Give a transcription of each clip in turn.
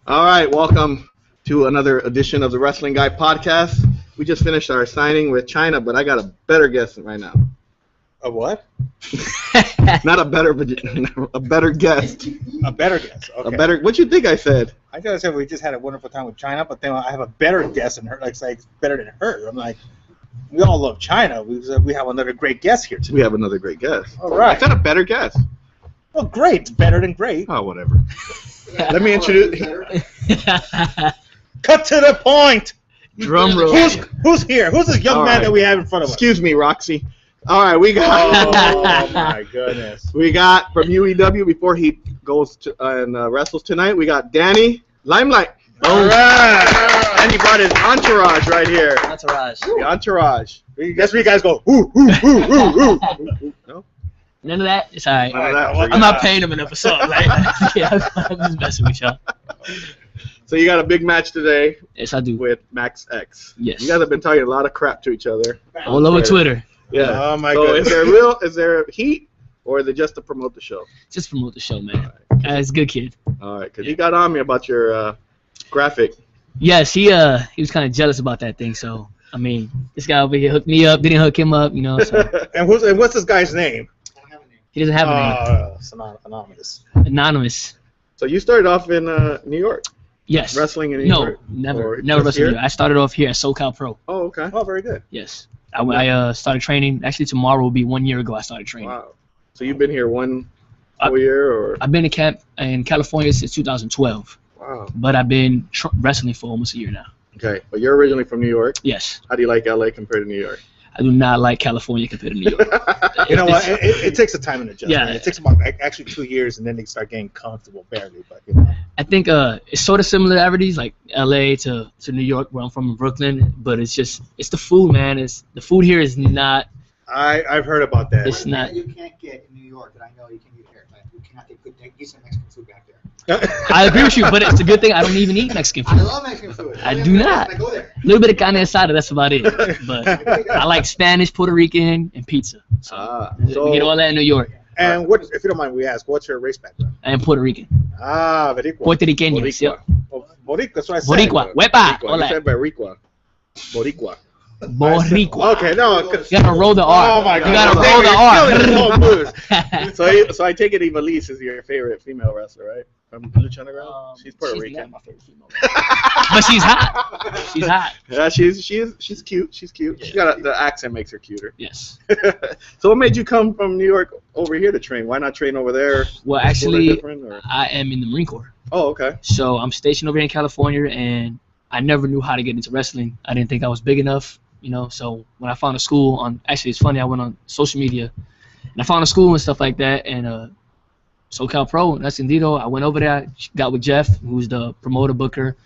All right, welcome to another edition of the Wrestling Guy podcast. We just finished our signing with China, but I got a better guess right now. A what? Not a better, but a better guest. A better guess. Okay. A better. What you think I said? I thought I said we just had a wonderful time with China, but then I have a better guess than her. Like better than her. I'm like, we all love China. We have another great guest here today. We have another great guest. All right. I said a better guest. Well, great. It's better than great. Oh, whatever. Let me introduce. Cut to the point. Drum roll. Who's here? Who's this young man that we have in front of us? Excuse me, Roxy. All right, we got. Oh my goodness. We got from UEW before he goes to and wrestles tonight. We got Danny Limelight. All right. And he brought his entourage right here. Entourage. The entourage. That's where you guys go. Ooh, ooh, ooh, ooh, ooh. No? None of that. It's alright. None of that. I'm not paying him enough for something. Like, yeah, I'm just messing with y'all. So you got a big match today. Yes, I do. With Max X. Yes. You guys have been talking a lot of crap to each other. All over Twitter. Yeah. Oh my so goodness. is there heat, or is it just to promote the show? Just promote the show, man. It's a good kid. All right, because he got on me about your graphic. Yes, he was kind of jealous about that thing. So I mean, this guy over here hooked me up, didn't hook him up, you know. So. And what's this guy's name? He doesn't have a name. It's anonymous. Anonymous. So you started off in New York. Yes. Wrestling in New No, York? never Or wrestled here? here. I started off here at SoCal Pro. Oh, okay. Oh, very good. Yes. I started training. Actually, tomorrow will be 1 year ago I started training. Wow. So you've been here one whole year, or? I've been in California since 2012, Wow. but I've been wrestling for almost a year now. Okay, but you're originally from New York. Yes. How do you like LA compared to New York? I do not like California compared to New York. You know what? It takes a time and adjustment. Yeah. It takes about actually 2 years, and then they start getting comfortable barely. But you know. I think it's sort of similarities, like LA to New York, where I'm from in Brooklyn. But it's the food, man. The food here is not. I've heard about that. It's not. You can't get in New York that I know you can get here. Like, you cannot get good, decent Mexican food back there. I agree with you, but it's a good thing I don't even eat Mexican I food. love Mexican food. I do not. I go there. A little bit of carne asada, that's about it. But I like Spanish, Puerto Rican, and pizza. So we get all that in New York. And what, if you don't mind, we ask, what's your race background? I am Puerto Rican. Boricua. Puerto Rican, Boricua. yep. Oh, Boricua, that's what I said. Boricua. Wepa. Boricua. All You that. said Boricua. Boricua. Boricua. Okay, no. You gotta roll the R. Oh my God. You gotta roll the R. So I take it Ivelisse is your favorite female wrestler, right? From Lucha Underground? She's Puerto Rican. Not my favorite female. But she's hot. She's hot. Yeah, she's cute. She's cute. Yeah. She got the accent makes her cuter. Yes. So what made you come from New York over here to train? Why not train over there? Well, Somewhere actually, different, or? I am in the Marine Corps. Oh, okay. So I'm stationed over here in California, and I never knew how to get into wrestling. I didn't think I was big enough, you know. So when I found a school actually it's funny, I went on social media, and I found a school and stuff like that, and SoCal Pro, Escondido, I went over there, got with Jeff, who's the promoter booker,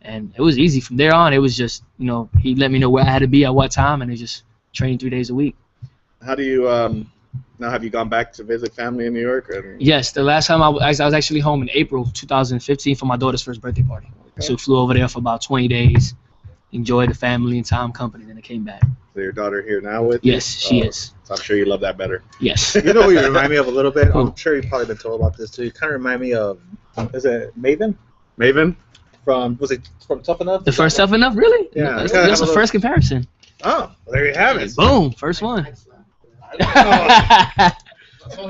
and it was easy. From there on, it was just, you know, he let me know where I had to be at what time, and it just training 3 days a week. How do you now have you gone back to visit family in New York? Or? Yes, the last time I was actually home in April 2015 for my daughter's first birthday party. Okay. So we flew over there for about 20 days, enjoyed the family and time company, then I came back. So your daughter here now with you? Yes, she is. So I'm sure you love that better. Yes. You know who you remind me of a little bit? Who? I'm sure you've probably been told about this too. You kind of remind me of, is it Maven? Maven? Was it from Tough Enough? The first Tough Enough, really? Yeah. That's Yeah, the have a first comparison. Oh, well, there you have it. Boom, first one.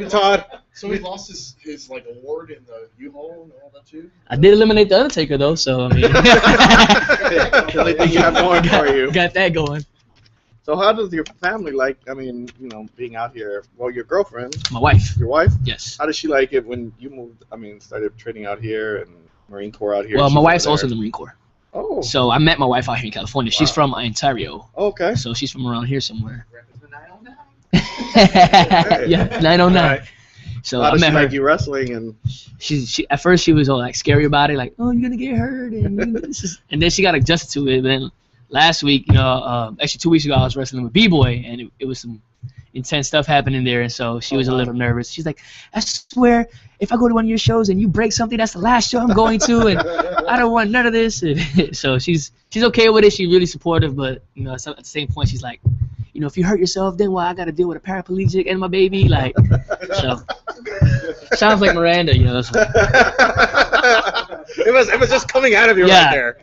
Todd. So he lost his like award in the U-Haul and all that too? I did eliminate the Undertaker though, so I mean. The only thing you have going for you. Got that going. So how does your family like, I mean, you know, being out here? Well, your girlfriend, My wife. your wife, Yes. how does she like it when you moved, started training out here and Marine Corps out here? Well, She's my over wife's there. also in the Marine Corps. Oh, So I met my wife out here in California. She's Wow. from Ontario. okay. So she's from around here somewhere. Repping the 909. Yeah, 909. Right. So How I does she met her. like you wrestling? And She at first she was all like scary about it, like, oh, you're gonna get hurt, and then she got adjusted to it. Then last week, actually 2 weeks ago, I was wrestling with B-Boy, and it was some intense stuff happening there, and so she was a little nervous. She's like, I swear, if I go to one of your shows and you break something, that's the last show I'm going to, and I don't want none of this. And so she's okay with it. She's really supportive, but at the same point, she's like, if you hurt yourself, then I got to deal with a paraplegic and my baby, like, so sounds like Miranda, So. It was just coming out of you Yeah. right there.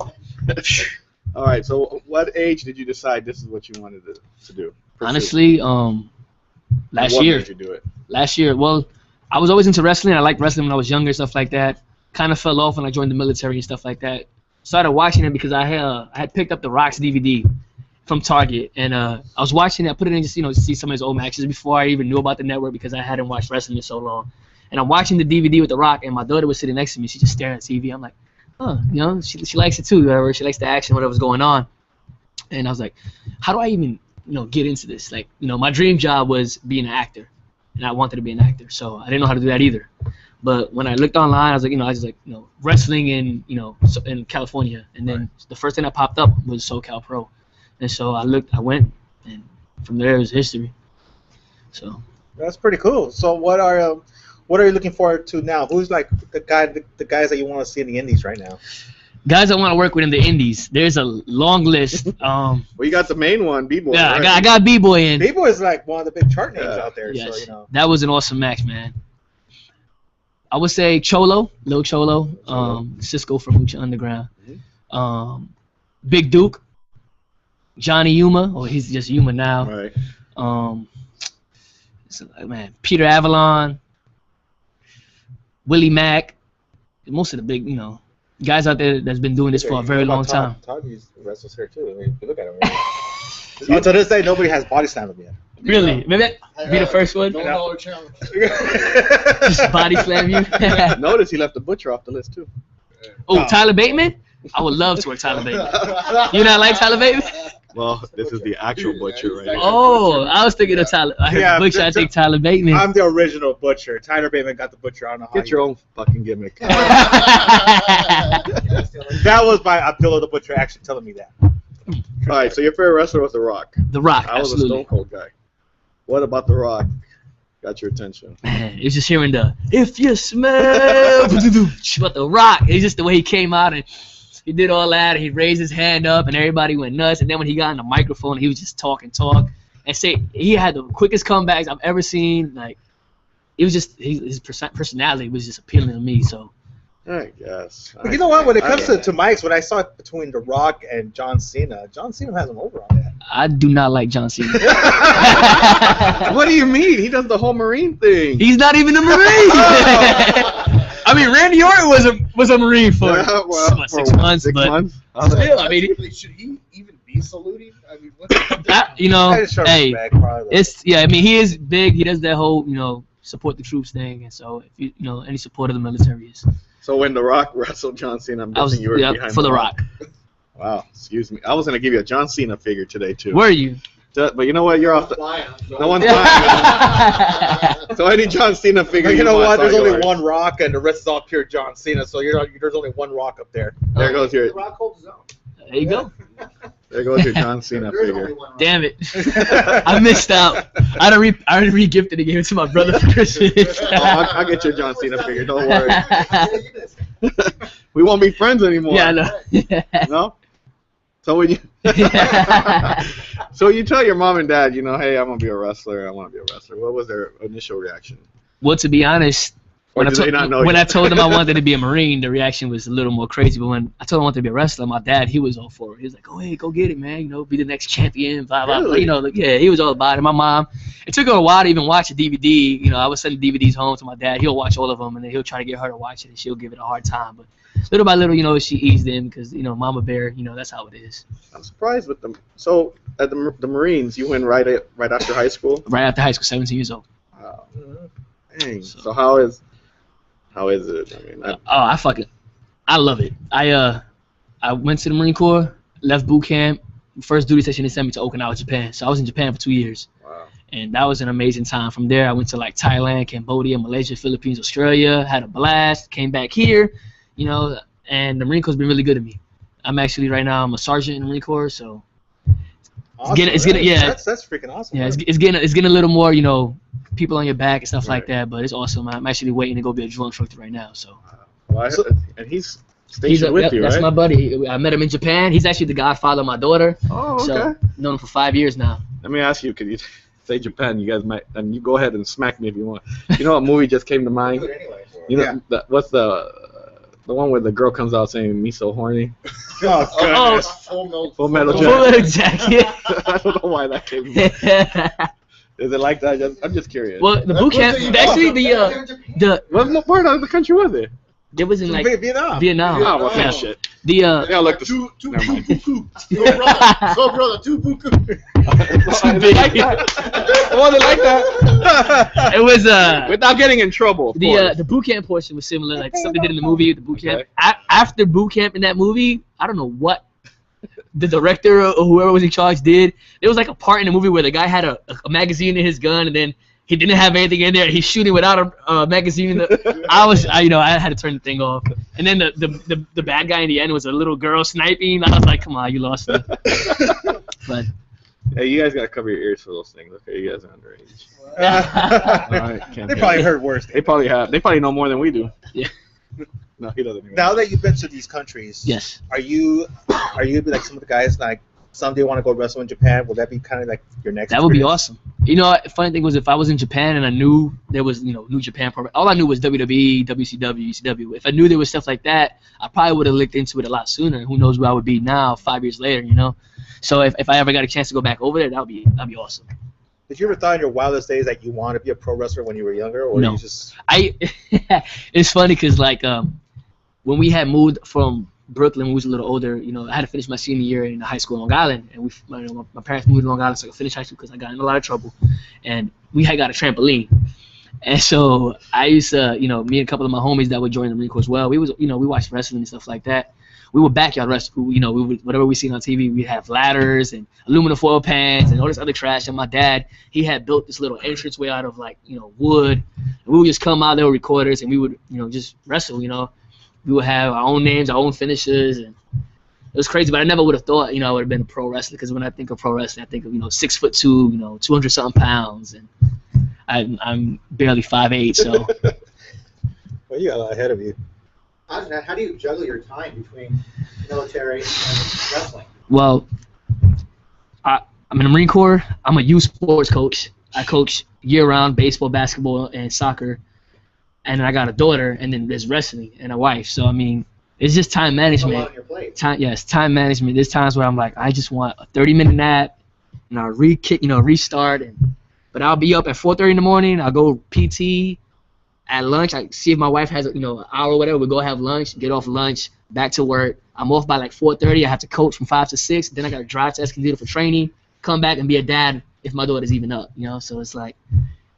All right. So, what age did you decide this is what you wanted to do? Pursue? Honestly, And last what year. made you do it? Last year, well, I was always into wrestling. I liked wrestling when I was younger, stuff like that. Kind of fell off when I joined the military and stuff like that. Started watching it because I had picked up the Rock's DVD from Target, and I was watching it. I put it in just to see some of his old matches before I even knew about the network because I hadn't watched wrestling in so long. And I'm watching the DVD with the Rock, and my daughter was sitting next to me. She just staring at the TV. I'm like, oh, she likes it too. Whatever. She likes the action, whatever's going on. And I was like, how do I even get into this? Like, my dream job was being an actor. And I wanted to be an actor, so I didn't know how to do that either. But when I looked online, I was like, wrestling in, in California, and then the first thing that popped up was SoCal Pro, and so I went, and from there it was history. So That's pretty cool. So what are you looking forward to now? Who's like the guys that you want to see in the Indies right now? guys I want to work with in the Indies, there's a long list. Well, you got the main one, B-Boy. Yeah, right? I got B-Boy in. B-Boy is like one of the big chart names out there. Yes, So that was an awesome match, man. I would say Cholo, Lil Cholo, Cisco from Lucha Underground, Big Duke, Johnny Yuma, or he's just Yuma now. Right. Man, Peter Avalon, Willie Mack, most of the big, guys out there that's been doing this for a very long time. Todd wrestles here too. I mean, if you look at him. Right? To this day, nobody has body slammed him yet. Really? Maybe that be the first one? $1 challenge. Just body slam you? Notice he left the Butcher off the list too. Oh, Tyler Bateman? I would love to work Tyler Bateman. You not like Tyler Bateman? Well, this is the actual Butcher right here. Oh, I was thinking of Tyler. I heard Butcher, I think Tyler Bateman. I'm the original Butcher. Tyler Bateman got the Butcher. I don't know how. Get your own fucking gimmick. That was by Abdullah the Butcher actually telling me that. All right, so your favorite wrestler was The Rock. The Rock, I was absolutely. a Stone Cold guy. What about The Rock got your attention? Man, it's just hearing the "if you smell," but The Rock. It's just the way he came out and he did all that. And he raised his hand up and everybody went nuts. And then when he got on the microphone, he was just talk and say he had the quickest comebacks I've ever seen. Like it was just his personality was just appealing to me. So. I guess. But you know what? When it comes to Mike's, when I saw it between The Rock and John Cena has him over on that. I do not like John Cena. What do you mean? He does the whole Marine thing. He's not even a Marine. I mean, Randy Orton was a Marine for, for 6 months, Six but months? still, I mean, Should he even be saluting? I mean, what's I just show hey, respect, probably. I mean, he is big. He does that whole, support the troops thing, and so if any support of the military is. So when The Rock wrestled John Cena, I'm guessing you were behind for The Rock. Wow, excuse me. I was going to give you a John Cena figure today, too. Were you? But you know what? You're off the... No one's flying. So any John Cena figure you know want, what? There's so only yours. one Rock, and the rest is all pure John Cena. So there's only one Rock up there. There goes your... The Rock holds his own. There you go. There goes your John Cena There is figure. only one Rock. Damn it. I missed out. I already re-gifted and gave it to my brother for Christmas. I'll get your John Cena figure. Don't worry. Yeah, you did. We won't be friends anymore. Yeah, I know. No? So when you... So you tell your mom and dad, hey, I'm going to be a wrestler. I want to be a wrestler. What was their initial reaction? Well, to be honest, Or when do they not know when yet? I told them I wanted to be a Marine, the reaction was a little more crazy. But when I told them I wanted to be a wrestler, my dad, he was all for it. He was like, "Oh, hey, go get it, man. Be the next champion." Blah blah. Really? Yeah, he was all about it. My mom, it took her a while to even watch a DVD. I would send the DVDs home to my dad. He'll watch all of them, and then he'll try to get her to watch it, and she'll give it a hard time. But little by little, she eased in because Mama Bear, that's how it is. I'm surprised with them. So at the Marines, you went right after high school? Right after high school, 17 years old. Wow. Dang. So how is it? I mean, I love it. I went to the Marine Corps, left boot camp. First duty session they sent me to Okinawa, Japan. So I was in Japan for 2 years. wow. And that was an amazing time. From there, I went to Thailand, Cambodia, Malaysia, Philippines, Australia. Had a blast. Came back here, and the Marine Corps has been really good to me. I'm a sergeant in the Marine Corps, so Awesome. it's getting That's freaking awesome. yeah, man. it's getting a little more, people on your back and stuff like Right. that. But it's awesome. I'm actually waiting to go be a drill instructor right now. So Well, So- and he's stationed with you, that's right? my buddy. I met him in Japan. He's actually the godfather of my daughter. Oh, okay. So known him for 5 years now. Let me ask you, could you say Japan? You guys might, and you go ahead and smack me if you want. You know what movie just came to mind? Do it anyway. What's the The one where the girl comes out saying "me so horny." Oh, Oh, Full Metal Full Jacket. Metal Jacket. I don't know why that came. Is it like that? I'm just curious. Well, the boot camp. Actually, the What part of the country was it? it was in like Vietnam. Vietnam. Oh, well, Yeah. shit. The Yeah, look. Two Never mind. buku. So brother, two buku. They like that. Oh, they like that. it was Without getting in trouble. Of course. the boot camp portion was similar, like something they did in the movie. The boot camp. Okay. After boot camp in that movie, I don't know what the director or whoever was in charge did. There was like a part in the movie where the guy had a magazine in his gun, and then he didn't have anything in there. He's shooting without a magazine. I had to turn the thing off. And then the bad guy in the end was a little girl sniping. I was like, come on, you lost me. But Hey, you guys gotta cover your ears for those things. Okay, you guys are underage. All right, can't They do probably it. heard worse. They probably have. They probably know more than we do. Yeah. No, he doesn't. Even Now that you've been to these countries, yes, are you like some of the guys like someday want to go wrestle in Japan? Will that be kind of like your next? that would be experience? awesome. You know, funny thing was if I was in Japan and I knew there was New Japan program, all I knew was WWE, WCW, ECW. If I knew there was stuff like that, I probably would have looked into it a lot sooner. Who knows where I would be now, 5 years later, you know? So if I ever got a chance to go back over there, that'd be awesome. Did you ever thought in your wildest days that you want to be a pro wrestler when you were younger, or No. you just? It's funny because like when we had moved from Brooklyn when we was a little older, I had to finish my senior year in high school in Long Island, and my parents moved to Long Island so I could finish high school because I got in a lot of trouble, and we had got a trampoline, and so I used to, me and a couple of my homies that would join the Marine Corps as well. We was, we watched wrestling and stuff like that. We were backyard wrestling. We would, whatever we seen on TV, we'd have ladders and aluminum foil pans and all this other trash. And my dad, he had built this little entranceway out of wood. And we would just come out there with recorders and we would, just wrestle. We would have our own names, our own finishers, and it was crazy. But I never would have thought, I would have been a pro wrestler because when I think of pro wrestling, I think of 6'2", 200-something pounds, and I'm barely 5'8", so. Well, you got a lot ahead of you. How do you juggle your time between military and wrestling? Well, I'm in the Marine Corps. I'm a youth sports coach. I coach year-round baseball, basketball, and soccer. And then I got a daughter, and then there's wrestling and a wife. So, I mean, it's just time It's a management. lot on your plate. Time management. There's times where I'm like, I just want a 30-minute nap, and I'll restart. But I'll be up at 4:30 in the morning. I'll go PT. At lunch, I see if my wife has an hour or whatever. We go have lunch, get off lunch, back to work. I'm off by like 4:30. I have to coach from 5 to 6. Then I got to drive to Escondido for training, come back and be a dad if my daughter's even up. So it's like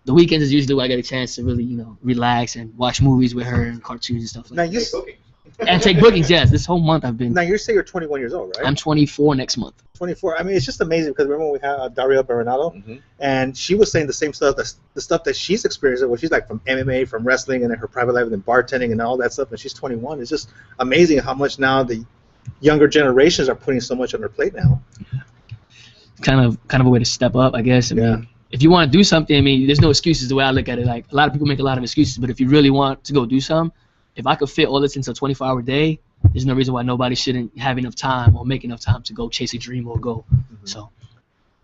the weekends is usually where I get a chance to really relax and watch movies with her and cartoons and stuff Now like you Hey, cooking. that. And take bookings. Yes, this whole month I've been. now you say you're 21 years old, right? I'm 24 next month. 24. I mean, it's just amazing because remember when we had Daria Baronado, and she was saying the same stuff, the stuff that she's experiencing, where she's like from MMA, from wrestling, and then her private life, and then bartending and all that stuff, and she's 21. It's just amazing how much now the younger generations are putting so much on their plate now. Kind of a way to step up, I guess. I mean, if you want to do something, I mean, there's no excuses the way I look at it. Like, a lot of people make a lot of excuses, but if you really want to go do something, if I could fit all this into a 24-hour day, there's no reason why nobody shouldn't have enough time or make enough time to go chase a dream or go. So,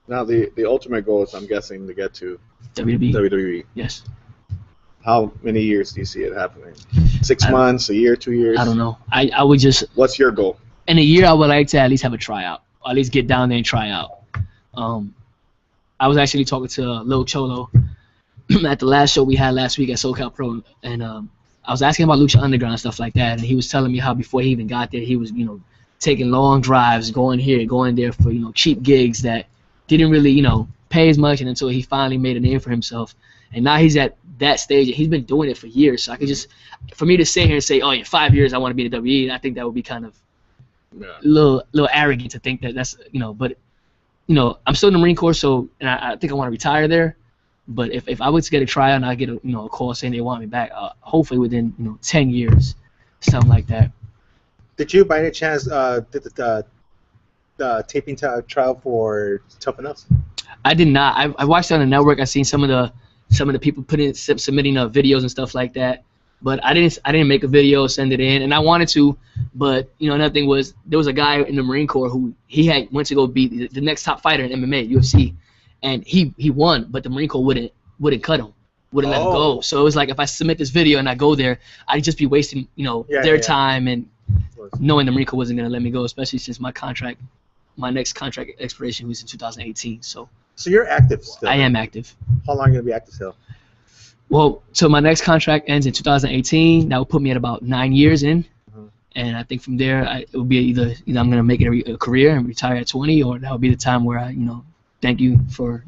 Now the ultimate goal is, I'm guessing, to get to WWE. WWE. Yes. How many years do you see it happening? 6 months, a year, 2 years? I don't know. I would just, What's your goal? in a year, I would like to at least have a tryout, or at least get down there and try out. I was actually talking to Lil Cholo at the last show we had last week at SoCal Pro, and I was asking about Lucha Underground and stuff like that, and he was telling me how before he even got there, he was, taking long drives, going here, going there for, cheap gigs that didn't really, pay as much, and until he finally made a name for himself. And now he's at that stage, and he's been doing it for years. So I could just, for me to sit here and say, oh, in 5 years I want to be in the WWE, I think that would be kind of a little arrogant to think that that's, but, I'm still in the Marine Corps, so, and I think I want to retire there. But if I was to get a tryout and I get a call saying they want me back, hopefully within 10 years, something like that. Did you, by any chance, did the taping trial for Tough Enough? I did not. I watched it on the network. I seen some of the people submitting videos and stuff like that. But I didn't make a video, send it in, and I wanted to. But another thing was there was a guy in the Marine Corps who went to go beat the next top fighter in MMA, UFC. And he won, but the Marine Corps wouldn't cut him. wouldn't let it go. So it was like if I submit this video and I go there, I'd just be wasting, their time and knowing the Marine Corps wasn't gonna let me go, especially since my next contract expiration was in 2018. So you're active still? I am active. How long are you gonna be active still? Well, so my next contract ends in 2018. That will put me at about 9 years in. And I think from there, it will be either I'm gonna make it a career and retire at 20, or that will be the time where I, thank you for,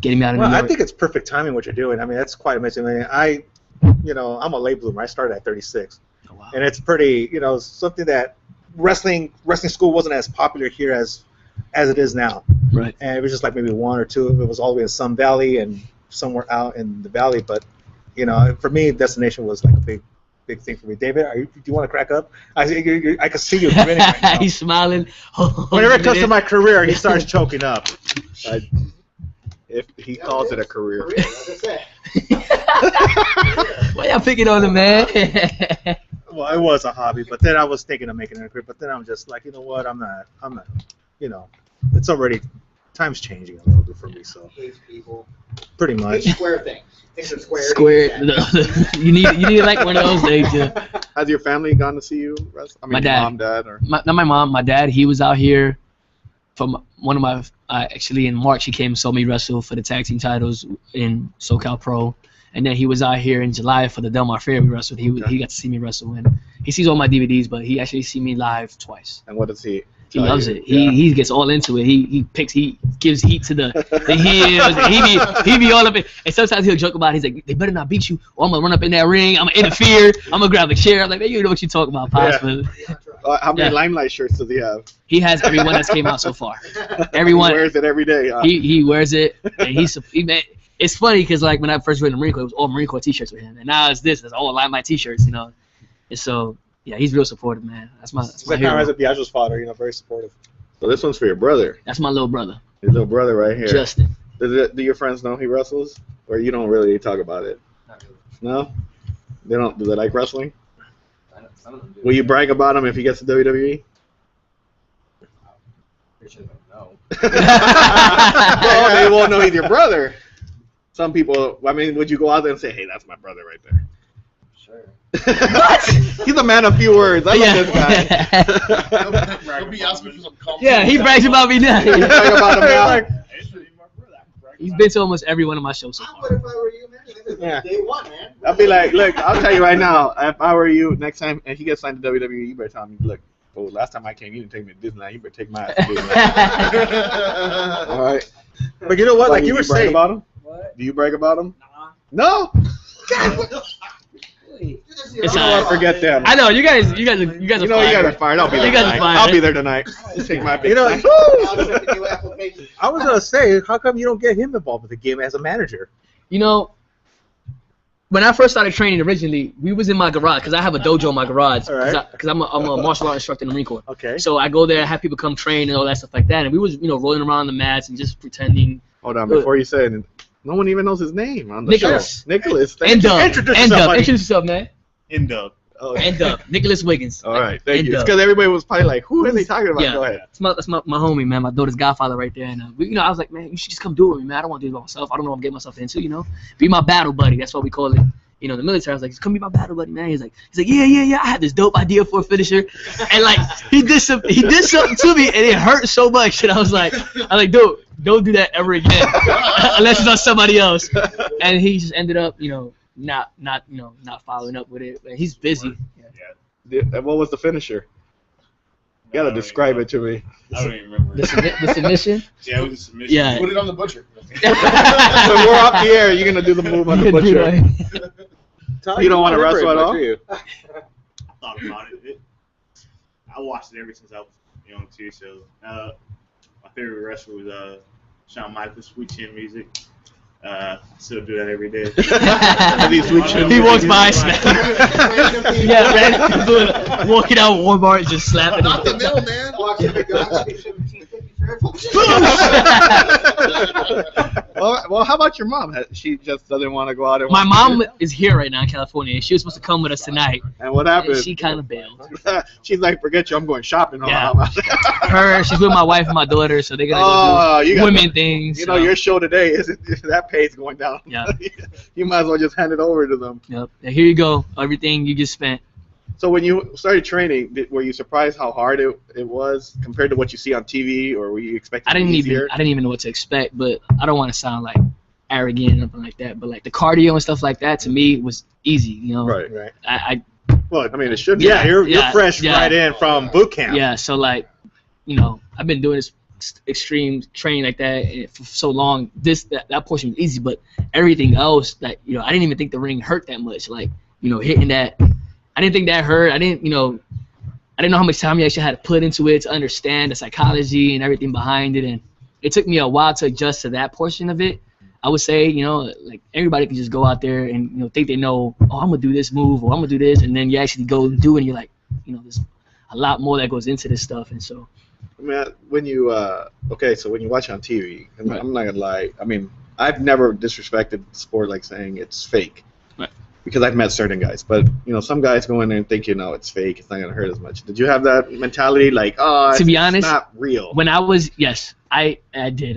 getting me out of New York. I think it's perfect timing what you're doing. I mean, that's quite amazing. I mean, I'm a late bloomer. I started at 36, wow. And it's pretty, something that wrestling school wasn't as popular here as it is now. Right. And it was just like maybe one or two. It was all the way in Sun Valley and somewhere out in the valley. But for me, destination was like a big thing for me. David, do you want to crack up? I can see you grinning right now. He's smiling. Whenever it comes to my career, he starts choking up. If he calls it a career. Why y'all picking on him, man? Well, it was a hobby, but then I was thinking of making it a career. But then I'm just like, you know what? I'm not. It's already time's changing a little bit for me. So pretty much. Square things. Things are square. Square. You need like one of those things. Yeah. Has your family gone to see you wrestle? I mean, my dad. Mom, dad, or not my mom. My dad. He was out here from one of my. Actually, in March, he came and saw me wrestle for the tag team titles in SoCal Pro, and then he was out here in July for the Del Mar Fair we wrestled. He got to see me wrestle, and he sees all my DVDs, but he actually see me live twice. And what does he? He loves it. He gets all into it. He gives heat to the heels. He be all up in. And sometimes he'll joke about it. He's like, they better not beat you, or I'm gonna run up in that ring. I'm gonna interfere. I'm gonna grab a chair. I'm like, man, you know what you talking about, Pops. Yeah. How many Limelight shirts does he have? He has every one that's came out so far. Everyone. He wears it every day. Huh? He wears it. And it's funny because like when I first went to Marine Corps, it was all Marine Corps T-shirts with him, and now it's all Limelight T-shirts, And so. Yeah, he's real supportive, man. That's my hero. As a Diageo's father, very supportive. So this one's for your brother. That's my little brother. Your little brother right here. Justin. Do your friends know he wrestles, or you don't really talk about it? Not really. No, they don't. Do they like wrestling? Some of them do. Will you brag about him if he gets to WWE? Pretty sure they don't know. Well, they won't know he's your brother. Some people. I mean, would you go out there and say, "Hey, that's my brother right there"? Sure. What? He's a man of few words. I love this guy. He'll be asking for some compliments. Yeah, he brags about me now. You brag about him now. He's been to almost every one of my shows so I far. would if I were you, man. Yeah. Day one, man. I'll be like, look, I'll tell you right now, if I were you, next time, and he gets signed to WWE, you better tell me, look, last time I came, you didn't take me to Disneyland. You better take my ass to Disneyland. All right. But you know what? Like you were saying. About him? What? Do you brag about him? Nah. No. It's I'll forget them. I know you guys are You know fired. you guys are fired. I'll be there You guys are tonight. fired. I'll be there tonight. Just take my big time. I was gonna say, how come you don't get him involved with the game as a manager? When I first started training originally, we was in my garage because I have a dojo in my garage All right. because I'm a martial art instructor in the Marine Corps. Okay. So I go there, have people come train and all that stuff like that, and we was rolling around the mats and just pretending. Hold on, before you say it, no one even knows his name on the Nicholas. show. Nicholas. Introduce yourself, man. Indub. Oh, Nicholas Wiggins. all right, thank you. Indub. It's because everybody was probably like, who are they talking about? Yeah. Go ahead. That's my homie, man. My daughter's godfather right there. And I was like, man, you should just come do it with me, man. I don't want to do it by myself. I don't know what I'm getting myself into, Be my battle buddy. That's what we call it. The military. I was like, just come be my battle buddy, man. He's like, yeah. I had this dope idea for a finisher, and like he did something to me, and it hurt so much. And I was like, dude, don't do that ever again, unless it's on somebody else. And he just ended up, not following up with it. And he's busy. What was the finisher? You gotta describe it to me. I don't even remember. The submission. Yeah, it was a submission. Yeah. Put it on the butcher. When we're off the air, you're gonna do the move on the butcher. You don't want to wrestle at all? I thought about it. I watched it ever since I was young too. So my favorite wrestler was Shawn Michaels, Sweet Chin Music. I still do that every day. He walks by, walking out Walmart, just slapping Not the him. middleman. Watching the guy. Well, how about your mom? She just doesn't want to go out and My watch mom it? is here right now in California. She was supposed to come with us tonight. And what And happened? she kind of bailed. She's like, forget you, I'm going shopping. Yeah. Yeah. She's with my wife and my daughter, so they're gonna Oh, go you do got women things. You know, your show today isn't that pay's going down. Yeah. You might as well just hand it over to them. Yep. And here you go. Everything you just spent. So when you started training, were you surprised how hard it was compared to what you see on TV, or were you expecting I didn't easier? even know what to expect, but I don't want to sound like arrogant or nothing like that. But like the cardio and stuff like that to me was easy. You know. Right. Well, I mean, it should be. yeah, you're Yeah, fresh yeah. right in from boot camp. Yeah. So like, you know, I've been doing this extreme training like that for so long. That portion was easy, but everything else, that you know, I didn't even think the ring hurt that much. Like, you know, hitting that, I didn't think that hurt. I didn't know how much time you actually had to put into it to understand the psychology and everything behind it. And it took me a while to adjust to that portion of it. I would say, you know, like everybody can just go out there and, you know, think they know, oh, I'm gonna do this move or I'm gonna do this, and then you actually go and do it and you're like, you know, there's a lot more that goes into this stuff. And so I mean, when you so when you watch on TV, and Right. I'm not gonna lie. I mean, I've never disrespected sport like saying it's fake, Right. because I've met certain guys. But you know, some guys go in there and think, you know, it's fake. It's not gonna hurt as much. Did you have that mentality, like, oh, To be honest, it's not real? when I was, yes, I did.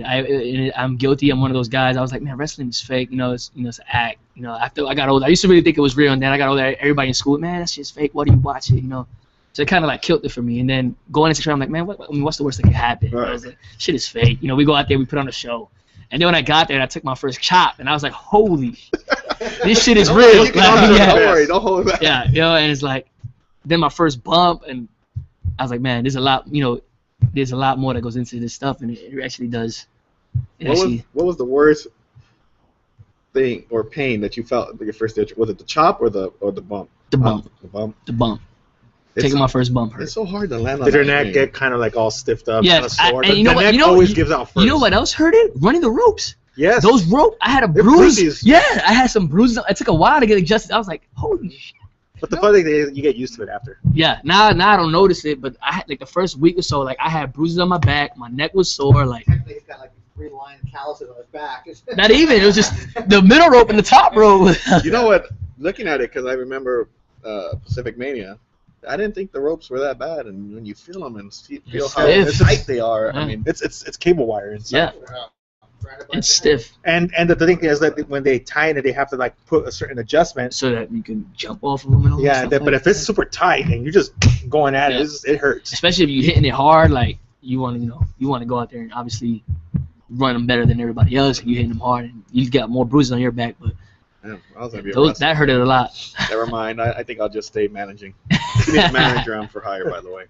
I'm guilty. I'm one of those guys. I was like, man, wrestling is fake. You know, it's an act. You know, after I got older, I used to really think it was real, and then I got older. Everybody in school, man, that's just fake. Why do you watch it? You know. So it kind of like killed it for me. And then going into training, I'm like, man, what's the worst that could happen? Right. I was like, shit is fake. You know, we go out there, we put on a show. And then when I got there, I took my first chop, and I was like, holy, this shit is real. You can Like, don't yeah, worry, don't hold back. yeah, you know, and it's like, then my first bump, and I was like, man, there's a lot more that goes into this stuff, and it actually does. What was the worst thing or pain that you felt your first day? Was it the chop or the bump? The bump. The bump. The bump. It's- Taking my first bump hurt. It's so hard to land on. Did your that neck thing. get kind of like all stiffed up? Yeah, kind of sore? and you know the what- neck you know- always gives out first. You know what else hurt it? Running the ropes. Yes. Those rope, I had a They're bruise. bruises. Yeah, I had some bruises. It took a while to get adjusted. I was like, holy shit. But the funny thing is, you get used to it after. Yeah, now I don't notice it, but I had like the first week or so, like I had bruises on my back, my neck was sore, like Technically, he's got like 3 line calluses on his back. not even. It was just the middle rope and the top rope. You know what? Looking at it, because I remember Pacific Mania, I didn't think the ropes were that bad, and when you feel them and feel It's how stiff. tight they are, I Yeah. mean, It's cable wire inside. Yeah, it's stiff, And the thing is that when they tie it, they have to like put a certain adjustment. so that you can jump off of them and all that Yeah, stuff but like if it's super tight and you're just going at Yeah. it hurts. especially if you're hitting it hard, like you want to go out there and obviously run them better than everybody else. And you hitting them hard, and you got more bruises on your back, but damn, I was gonna be a wrestler. that hurted a lot. Never mind. I think I'll just stay managing. Give me a manager on for hire, by the way.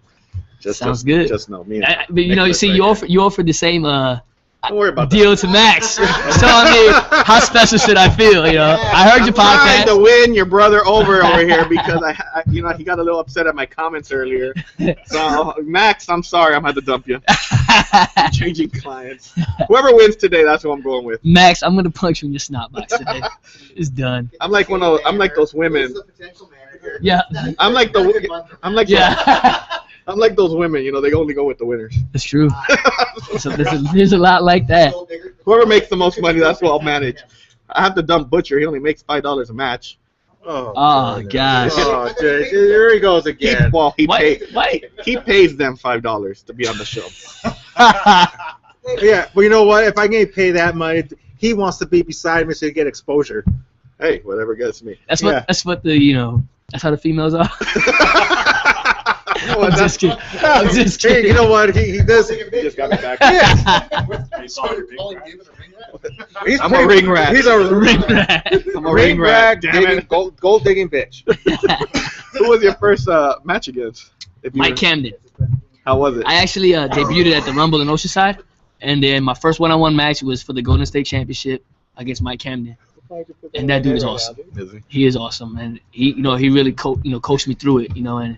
Sounds good. Just know me. But you know, you see, you offered the same Don't worry about deal to Max, telling me how special should I feel. You know, I heard your trying to podcast. win your brother over here because I he got a little upset at my comments earlier. So Max, I'm sorry, I'm gonna have to dump you. I'm changing clients. Whoever wins today, that's who I'm going with. Max, I'm gonna punch you in your snot box today. It's done. I'm like those women. Yeah. I'm like Yeah. I'm like those women. You know, they only go with the winners. That's true. So there's a lot like that. Whoever makes the most money, that's what I'll manage. I have to dump Butcher. He only makes $5 a match. Oh gosh. Oh, dude, here he goes again. Wait. He pays them $5 to be on the show. Yeah, well, you know what? If I can pay that money, he wants to be beside me so he get exposure. Hey, whatever gets me. That's Yeah. what that's how the females are. You know what, I'm just kidding. I'm just Hey, kidding. you know what? He does. He just got me back. He's I'm a ring rat. He's a Ring rat. I'm a ring rat, damn digging, it. gold digging bitch. Who was your first match against? If you Mike were- Camden. How was it? I actually debuted at the Rumble in Oceanside, and then my first one-on-one match was for the Golden State Championship against Mike Camden. And that dude is awesome. Is he? He is awesome, and he really coached me through it, and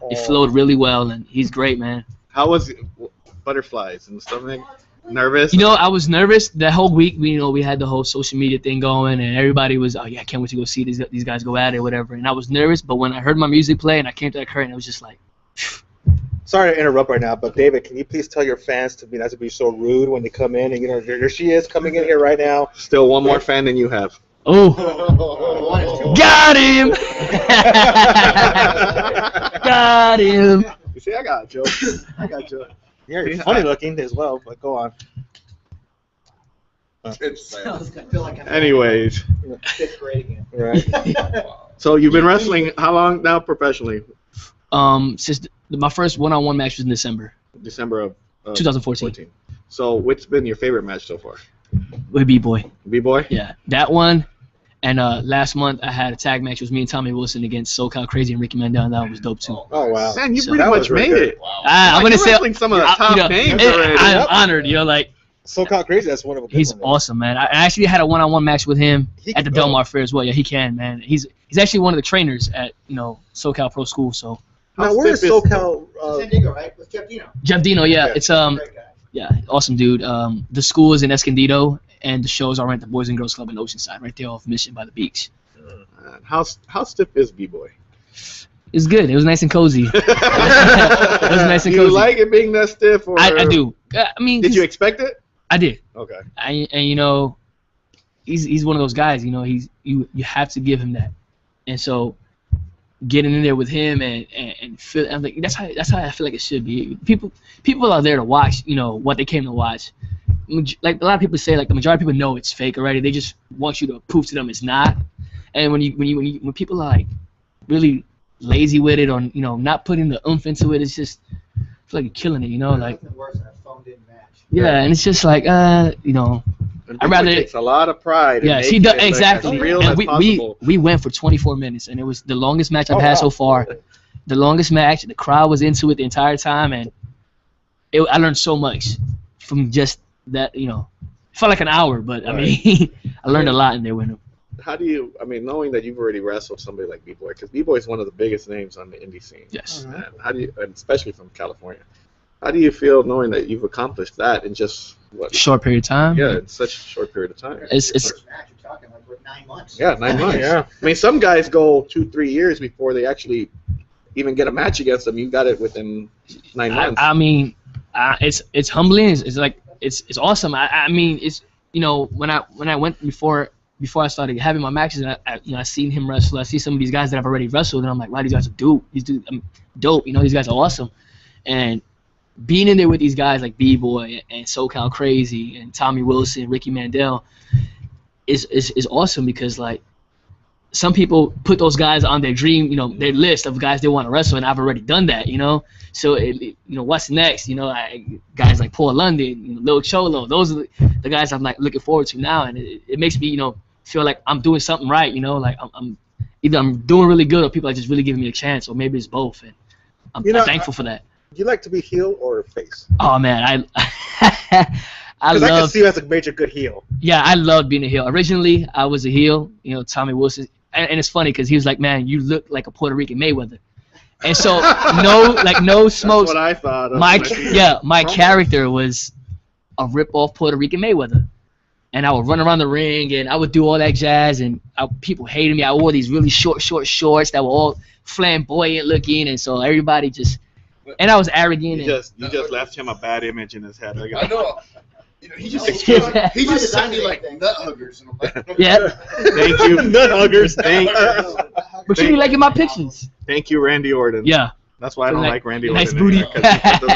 it flowed really well, and he's great, man. How was it? Butterflies and stuff? Like, nervous? I was nervous that whole week. We had the whole social media thing going, and everybody was, oh yeah, I can't wait to go see these guys go at it, whatever. And I was nervous, but when I heard my music play and I came to that curtain, it was just like, Sorry to interrupt right now, but David, can you please tell your fans to be not to be so rude when they come in? And there she is coming in here right now. Still one more fan than you have. Oh, got him! Got him! You see, I got a joke. I got a joke. Yeah, you're funny looking as well, but go on. It's I feel like I'm Anyways, in 5th grade again. Right. so you've been wrestling how long now professionally? Since my first one-on-one match was in December December of 2014 So what's been your favorite match so far? with B-Boy. B-Boy? Yeah, that one. And last month I had a tag match. It was me and Tommy Wilson against SoCal Crazy and Ricky Mandel, and that one was dope too. Oh wow. Man, you So pretty that much was really made good. it. wow. I'm gonna You're say wrestling some of the top names already. I'm honored. Like SoCal Crazy, that's one of them. he's awesome, man. I actually had a one-on-one match with him He at the can go. Del Mar Fair as well. Yeah, he can, man. He's actually one of the trainers at SoCal Pro School. So Now, where is stiff is- SoCal? San Diego, right? With Jeff Dino. Jeff Dino, yeah, Yeah. it's Great guy. yeah, awesome dude. The school is in Escondido, and the shows are at the Boys and Girls Club in Oceanside, right there off Mission by the beach. How stiff is B-Boy? It's good. It was nice and cozy. It was nice and Do you cozy. like it being that stiff? Or I do. I mean, Did you expect it? I did. Okay. And he's one of those guys. You have to give him that. And so, getting in there with him and feel, I'm like, that's how I feel like it should be. People are there to watch. What they came to watch. Like a lot of people say, like the majority of people know it's fake already. They just want you to prove to them it's not. And when people are like really lazy with it, or not putting the oomph into it, it's just I feel like you're killing it. Like Nothing worse than a phoned-in match. yeah, and it's just like And I'd rather- B-Boy takes a lot of pride. in yes, he making does it, like, exactly. as real And as we possible. went for 24 minutes, and it was the longest match I've Oh, had wow. so far. The longest match. The crowd was into it the entire time, and I learned so much from just that. It felt like an hour, but I mean, I learned a lot in there with him. How do you? I mean, knowing that you've already wrestled somebody like B-Boy, because B-Boy is one of the biggest names on the indie scene. Yes. And how do you, and especially from California, how do you feel knowing that you've accomplished that in just what? Short period of time. Yeah, in such a short period of time. It's First match, you're talking like with 9 months. Yeah, 9 months. Yeah. I mean, some guys go 2-3 years before they actually even get a match against them. You got it within 9 months. I mean, it's humbling. It's like it's awesome. I mean, it's when I went before I started having my matches, and I seen him wrestle. I see some of these guys that I've already wrestled, and I'm like, wow, these guys are dope. These dudes, dope. These guys are awesome. And being in there with these guys like B-Boy and SoCal Crazy and Tommy Wilson, Ricky Mandel, is awesome because like some people put those guys on their dream, their list of guys they want to wrestle, and I've already done that, So what's next? Guys like Paul London, Lil Cholo, those are the guys I'm like looking forward to now, and it makes me feel like I'm doing something right, like I'm either I'm doing really good or people are just really giving me a chance, or maybe it's both, and I'm thankful for that. Do you like to be heel or face? Oh man, I Because I can love see you as a major good heel. Yeah, I love being a heel. Originally, I was a heel. Tommy Wilson, and it's funny because he was like, "Man, you look like a Puerto Rican Mayweather," and so no That's smokes. what I thought. Of My when I see you. my character was a rip-off Puerto Rican Mayweather, and I would run around the ring and I would do all that jazz, and people hated me. I wore these really short shorts that were all flamboyant looking, and so everybody just. And I was arrogant. You just left him a bad image in his head. I know. He just Yeah. he just sounded like nut huggers. And I'm like, Yeah, Thank you. Nut huggers. but you be liking my pictures. Thank you, Randy Orton. Yeah. That's why I don't like Randy Nice Orton. booty. Anymore, 'cause he put the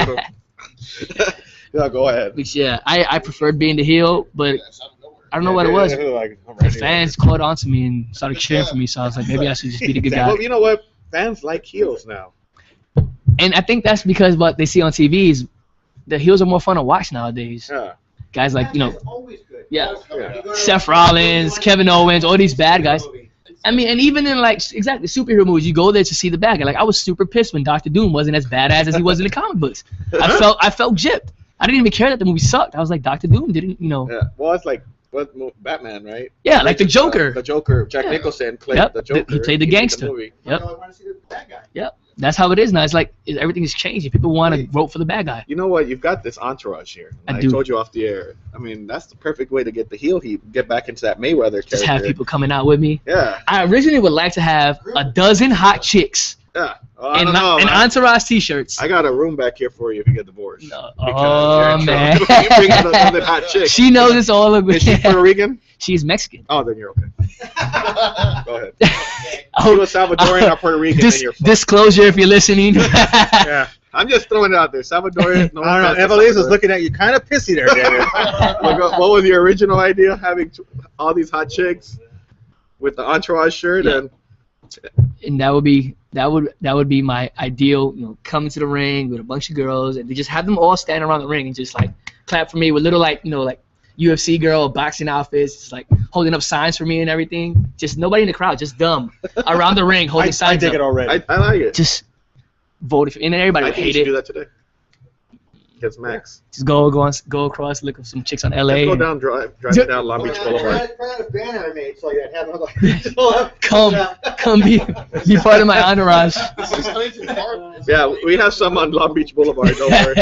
little- Yeah, go ahead. Which I preferred being the heel, but that's out of nowhere. I don't know what it was. Like, The fans caught on to me and started cheering for me, so I was like, maybe I should just be the good guy. Well, you know what? Fans like heels now. And I think that's because what they see on TV is the heels are more fun to watch nowadays. Yeah. Guys like, That's always good. Yeah. Yeah. You go to- Seth Rollins, Kevin Owens, all these bad guys. I mean, and even in like exactly superhero movies, you go there to see the bad guy. Like I was super pissed when Dr. Doom wasn't as badass as he was in the comic books. I felt gypped. I didn't even care that the movie sucked. I was like, Dr. Doom didn't, Yeah. Well, it's like Batman, right? Yeah, like the Joker. The Joker. Jack Yeah. Nicholson played Yep. the Joker. He played the in gangster. movie. Yep. I want to see the bad guy. That's how it is now. It's like everything is changing. People want to vote for the bad guy. You know what? You've got this entourage here. I I do. told you off the air. I mean, that's the perfect way to get the heel heat, get back into that Mayweather character. Just have people coming out with me. Yeah. I originally would like to have a dozen hot chicks Yeah. I don't know, and man. Entourage T-shirts. I got a room back here for you if you get divorced. No. Because Oh man. you bring out another hot chick. She knows it's all of Is she Puerto Rican? She's Mexican. Oh, then you're okay. Go ahead. She was Salvadorian or Puerto Rican, then you're fine. Disclosure if you're listening. Yeah. I'm just throwing it out there. Salvadorian. No I don't know. Evelise was looking at you kind of pissy there, David. What was your original idea? Having all these hot chicks with the Entourage shirt Yeah. and And that would be my ideal, coming to the ring with a bunch of girls and just have them all stand around the ring and just like clap for me with little like UFC girl boxing outfits, just like holding up signs for me and everything. Just nobody in the crowd, just dumb around the ring holding I signs dig up. it already. I like it. Just vote and everybody I would think you hate should do it. that today. Against Max. Just go across, look at some chicks on LA. Let's go and down, drive down Long Beach Boulevard. Try a banner I made so like that. come be part of my entourage. Yeah, we have some on Long Beach Boulevard. Don't worry.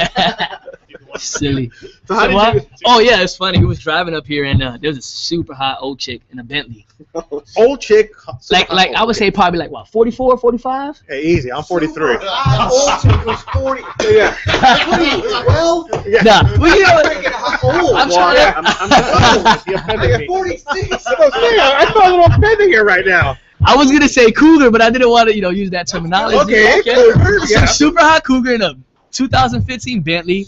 Silly. So how What? did Oh yeah, it's funny. We was driving up here and there was a super hot old chick in a Bentley. you? Old chick. Like I would say probably like what, 44, 45? Hey, easy. I'm 43. Old chick was 40. Yeah. What are you, 12? Yeah. Nah, well, you know, Freaking old. I'm Well, trying to. I'm you offended me. 46. That's what I'm saying. I feel a little offended here right now. I was gonna say cougar, but I didn't want to, use that terminology. Okay, cougar, yeah. Super hot cougar in a 2015 Bentley.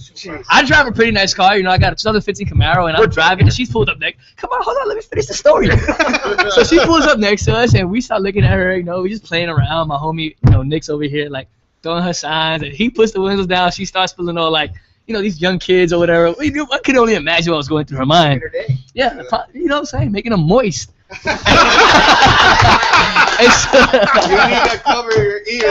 I drive a pretty nice car. I got a 2015 Camaro, and I'm driving, and she's pulled up next. Come on, hold on, let me finish the story. So she pulls up next to us, and we start looking at her. We just playing around. My homie, Nick's over here, like throwing her signs, and he puts the windows down. She starts feeling all like, these young kids or whatever. I could only imagine what was going through her mind. Yeah, you know what I'm saying, making them moist. And so, You need to cover your ears.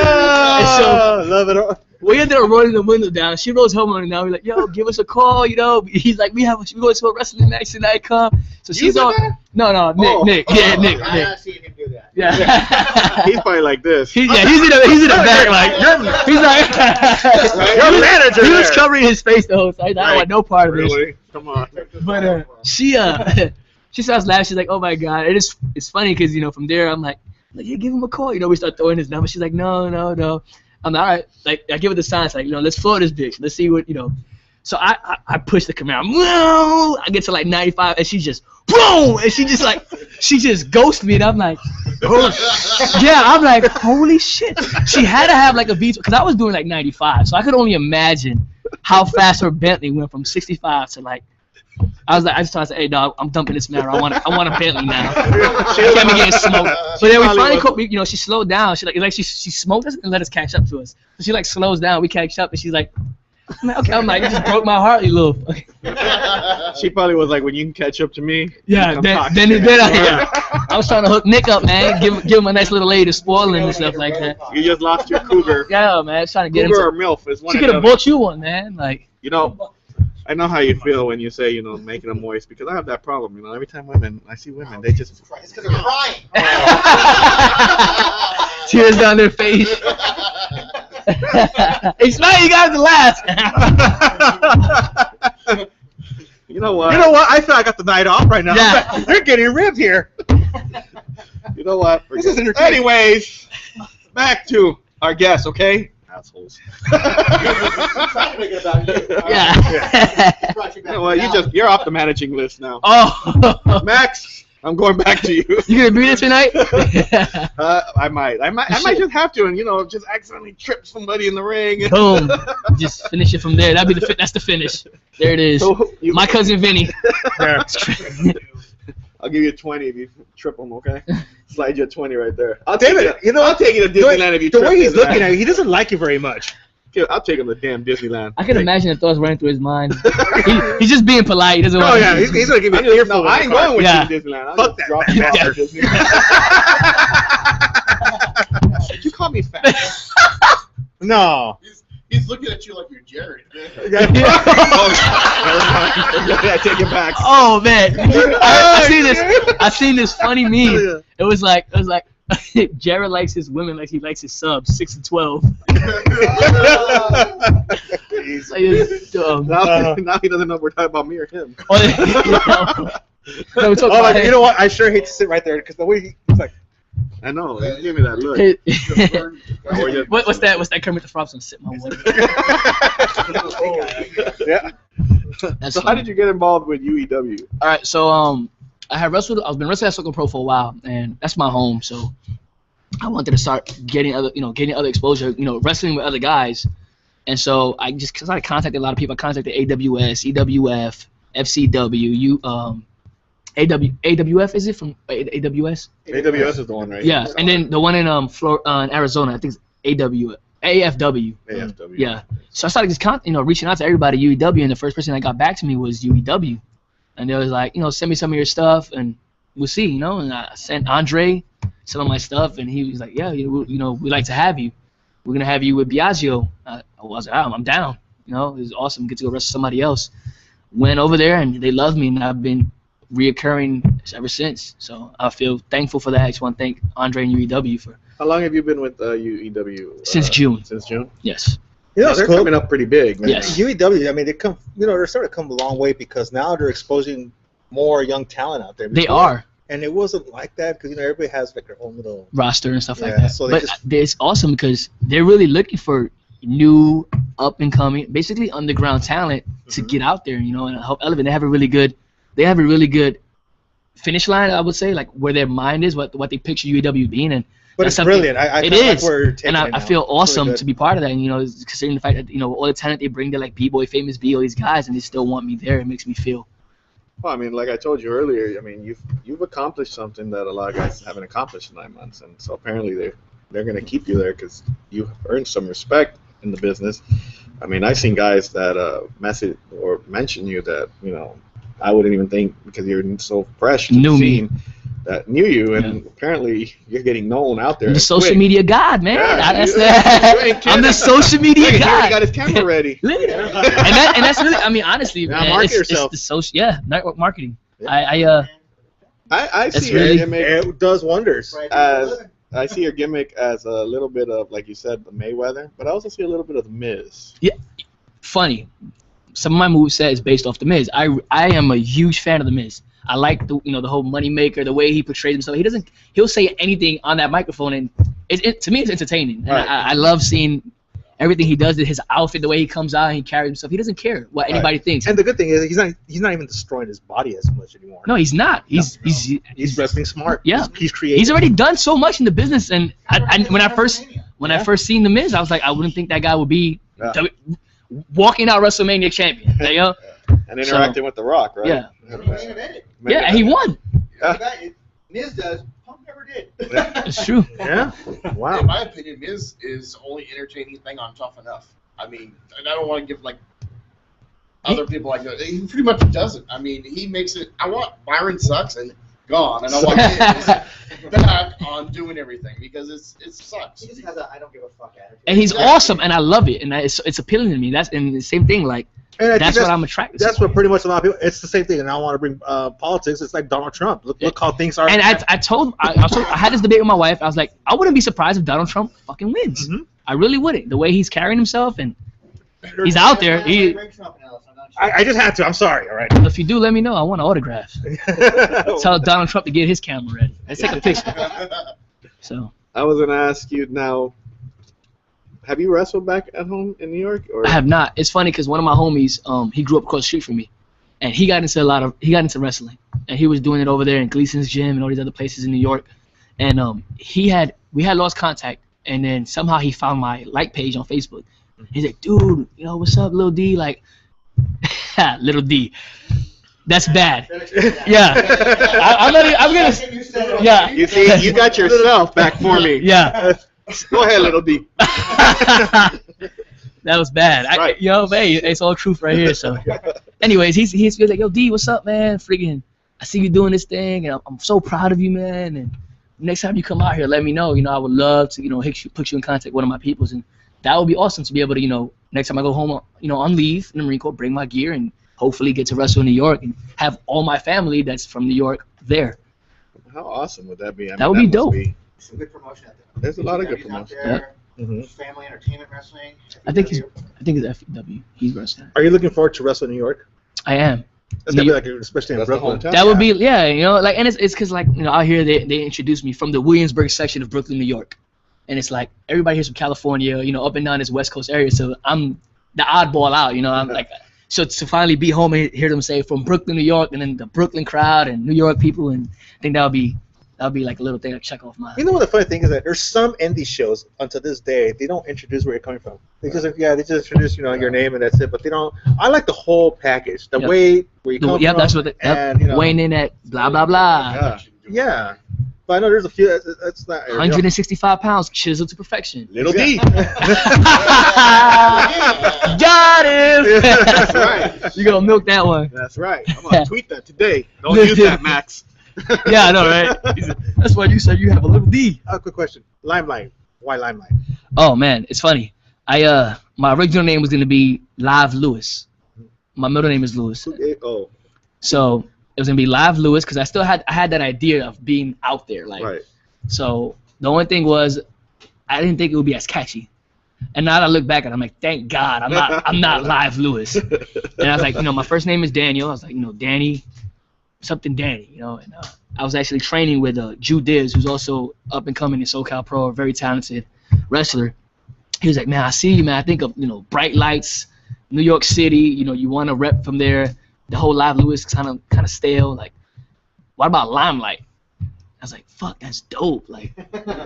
so- Love it all. we ended up rolling the window down. She rolls her window down. We're like, yo, give us a call. He's like, we going to a wrestling match tonight. Come. So she's said on. that? No, Nick, Oh. Nick, yeah, Nick. I have seen him do that. Yeah. He's probably like this. He's in the back, like, he's like, You're manager he was there. covering his face the whole time. I don't want no part of this. Really? Come on. But she starts laughing. She's like, "Oh my god!" And it's funny because from there I'm like, "Yeah, give him a call." We start throwing his number. She's like, "No." I'm like, "All right." Like I give her the signs, like, let's floor this bitch. Let's see what So I push the Camaro. Whoa! I get to like 95, and she just boom, and she just ghosts me, and I'm like, oh, yeah, I'm like, holy shit. She had to have like a V12 because I was doing like 95, so I could only imagine how fast her Bentley went from 65 to like. I just told her, hey dog, I'm dumping this Camaro. I want a Bentley now. She kept me getting smoked. But then we finally, she slowed down. She smoked us and let us catch up to us. So she like slows down. We catch up, and she's like, I'm like, you just broke my heart, you little. She probably was like, when you can catch up to me. Yeah, then I was trying to hook Nick up, man. Give him a nice little lady to spoil him and stuff like that. You just lost your cougar. Yeah, man, I was trying to get Cougar or him. MILF is one She or could the have other. bought you one, man. Like, I know how you feel when you say, making them moist, because I have that problem. Every time I see women, they just. It's because they're crying. tears down their face. Hey, Smile, you got the last. You know what? I feel I got the night off right now. Yeah. They're getting ribbed here. You know what? This is entertaining. Anyways, back to our guest, okay? Assholes. Trying to make it about you. Yeah. Brought you back You know what? You're off the managing list now. Oh. Max, I'm going back to you. You gonna be there tonight? I might just have to, and just accidentally trip somebody in the ring. Boom. Just finish it from there. That's the finish. There it is. So My cousin Vinny. I'll give you 20 if you trip them, okay? Slide you a 20 right there. I'll David, take I'll take you to Disneyland if you The trip way he's his looking ass. at you, he doesn't like you very much. I'll take him to damn Disneyland. I can imagine the thoughts running through his mind. He's just being polite. He doesn't want Oh yeah, he's gonna give me an earful. No, I ain't going with Yeah. you to Disneyland. I'll Fuck just that drop you off at Disneyland. Did you call me fat? No. He's looking at you like you're Jared. Yeah, take it back. Oh man, I seen this funny meme. It was like Jared likes his women like he likes his subs, 6 and 12. He's- Like, it's dumb. now he doesn't know if we're talking about me or him. No, we're talking about You know what? I sure hate to sit right there because the way he's like, I know. He gave me that look. What's that? What's that Kermit the Frog? Sip my water. Yeah. That's So how did you get involved with UEW? All right, so I've been wrestling at Soccer Pro for a while, and that's my home. So I wanted to start getting other exposure, wrestling with other guys. And so I just started contacting a lot of people. I contacted AWS, EWF, FCW, AWF, is it from AWS? AWS is the one, right? Yeah, and then the one in Arizona, I think it's AFW. AFW. Yeah. So I started just reaching out to everybody at UEW, and the first person that got back to me was UEW, and they was like, send me some of your stuff, and we'll see, And I sent Andre some of my stuff, and he was like, yeah, we'd like to have you. We're gonna have you with Biagio. I was like, I'm down. It was awesome. Get to go wrestle somebody else. Went over there, and they loved me, and I've been reoccurring ever since. So I feel thankful for that. I just want to thank Andre and UEW for. How long have you been with UEW? Since June. Since June? Yes. They're coming up pretty big, man. Yes. UEW, I mean, they come, they're starting to come a long way because now they're exposing more young talent out there. They are. And it wasn't like that because everybody has like their own little roster and stuff like that. So but it's awesome because they're really looking for new, up and coming, basically underground talent to get out there, and help elevate. They have a really good finish line, I would say, like where their mind is, what they picture UEW being, and but it's brilliant. I is, like and I feel awesome really to be part of that. And, considering the fact that all the talent they bring, they're like B-Boy, Famous B, all these guys, and they still want me there. It makes me feel. Well, I mean, like I told you earlier, I mean, you've accomplished something that a lot of guys haven't accomplished in 9 months, and so apparently they're going to keep you there because you've earned some respect in the business. I mean, I've seen guys that message or mention you that I wouldn't even think because you're so fresh to the scene that knew you, and apparently you're getting known out there. I'm the social media god, man. Yeah, I'm the social media god. He already got his camera ready. and that's really, I mean, honestly, man, market yourself. It's the social, network marketing. Yeah. I see your gimmick. It does wonders. I see your gimmick as a little bit of, like you said, the Mayweather, but I also see a little bit of the Miz. Yeah, funny. Some of my moveset is based off the Miz. I am a huge fan of the Miz. I like the whole money maker, the way he portrays himself. He'll say anything on that microphone, and to me it's entertaining. And right. I love seeing everything he does, his outfit, the way he comes out and he carries himself. He doesn't care what anybody thinks. And the good thing is he's not even destroying his body as much anymore. No, he's not. He's wrestling smart. Yeah, he's creative. He's already done so much in the business, and when I first seen the Miz, I was like, I wouldn't think that guy would be walking out WrestleMania champion. And interacting with The Rock, right? Yeah. Yeah, and he won. Miz does. Punk never did. It's true. Yeah. Wow. In my opinion, Miz is the only entertaining thing on Tough Enough. I mean, and I don't want to give other people like that. He pretty much does it. I mean, he makes it. I want Byron sucks and gone, and I want Miz back on doing everything because it sucks. He just has a I don't give a fuck attitude. And he's awesome, and I love it, and it's appealing to me. That's the same thing. Like that's what I'm attracted to. That's what pretty much a lot of people. It's the same thing, and I don't want to bring politics. It's like Donald Trump. Look how things are. And I had this debate with my wife. I was like, I wouldn't be surprised if Donald Trump fucking wins. Mm-hmm. I really wouldn't. The way he's carrying himself and he's out there. I just had to. I'm sorry. All right. If you do, let me know. I want an autograph. Tell Donald Trump to get his camera ready. Let's take a picture. So I was gonna ask you now. Have you wrestled back at home in New York? Or? I have not. It's funny because one of my homies, he grew up across the street from me, and he got into wrestling, and he was doing it over there in Gleason's gym and all these other places in New York, and we had lost contact, and then somehow he found my like page on Facebook. He's like, dude, what's up, Lil D? Like, Little D. That's bad. Yeah. I'm gonna. Yeah. You see, you got yourself back for me. Yeah. Go ahead, Little D. That was bad. Right. Hey, it's all truth right here. So, anyways, he's like, yo, D, what's up, man? Freaking, I see you doing this thing, and I'm so proud of you, man. And next time you come out here, let me know. I would love to, put you in contact with one of my peoples, and that would be awesome to be able to, next time I go home, on leave in the Marine Corps, bring my gear and hopefully get to wrestle in New York and have all my family that's from New York there. How awesome would that be? That would be dope. Some good promotion out there. There's a lot of good promotion. Family entertainment wrestling. I think it's FW. He's wrestling. Are you looking forward to wrestle in New York? I am. That's gonna be like, especially in That's the Brooklyn. hometown. That would be, yeah, you know, like, and it's because, like, you know, out here they introduced me from the Williamsburg section of Brooklyn, New York, and it's like everybody here's from California, you know, up and down this West Coast area, so I'm the oddball out, you know. I'm like, so to finally be home and hear them say from Brooklyn, New York, and then the Brooklyn crowd and New York people, and I think that'll be like a little thing to check off my. You know what the funny thing is that there's some indie shows until this day they don't introduce where you're coming from. They just introduce your name and that's it. But they don't. I like the whole package. The way where you come from. That's what. Weighing in at blah blah blah. Yeah. But I know there's a few. That's not. 165 pounds, chiseled to perfection. Little D. Got him. That's right. You gonna milk that one? That's right. I'm gonna tweet that today. Don't use that, Max. Yeah, I know, right? That's why you said you have a little D. Quick question. Limelight. Why Limelight? Oh man, it's funny. My original name was gonna be Live Lewis. My middle name is Lewis. Oh. So it was gonna be Live Lewis because I had that idea of being out there, like. Right. So the only thing was, I didn't think it would be as catchy. And now that I look back at it, I'm like, thank God I'm not Live Lewis. And I was like, you know, my first name is Daniel. I was like, you know, Danny. Something Danny, you know, and I was actually training with Jew Diz, who's also up and coming in SoCal Pro, a very talented wrestler. He was like, man, I see you, man. I think of, you know, Bright Lights, New York City. You know, you want to rep from there. The whole Live Lewis kind of stale. Like, what about Limelight? I was like, fuck, that's dope. Like,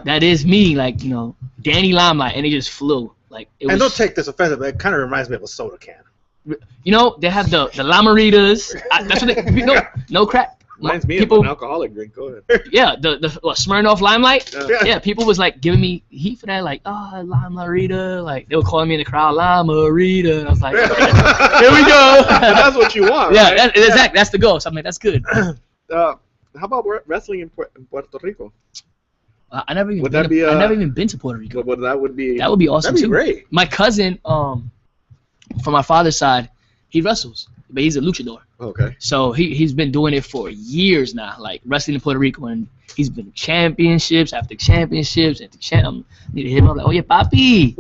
that is me. Like, you know, Danny Limelight, and it just flew. Like, it was. And don't take this offensive, but it kind of reminds me of a soda can. You know, they have the Lamaritas. That's what they, no crap. Reminds me people, of an alcoholic drink. Go ahead. Yeah, the Smirnoff Limelight. Yeah. Yeah, people was like giving me heat for that, like, oh, Limerita. Like, they were calling me in the crowd, Limerita. And I was like, here we go. That's what you want. Yeah, right? exactly. That's the goal. So I'm like, that's good. How about wrestling in Puerto Rico? I never even been to Puerto Rico. Well, that would be awesome that'd be too. Great. My cousin, from my father's side, he wrestles, but he's a luchador. Okay. So he's been doing it for years now, like wrestling in Puerto Rico, and he's been championships after championships after champ. I need to hit him up like, oh yeah, papi,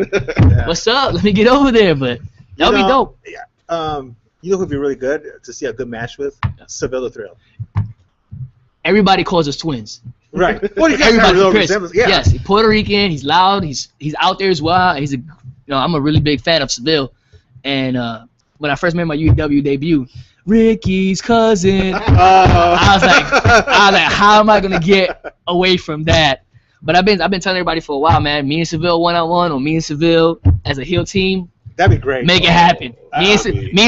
what's up? Let me get over there. But that would be dope. Yeah. You know who'd be really good to see a good match with? Seville the Thrill. Everybody calls us twins. Right. Well, Everybody compares. Yeah. Yes, he's Puerto Rican. He's loud. He's out there as well. I'm a really big fan of Seville, and when I first made my UEW debut, Ricky's cousin. I was like, how am I gonna get away from that? But I've been telling everybody for a while, man. Me and Seville 1-on-1, or me and Seville as a heel team. That'd be great. Make it happen. Me and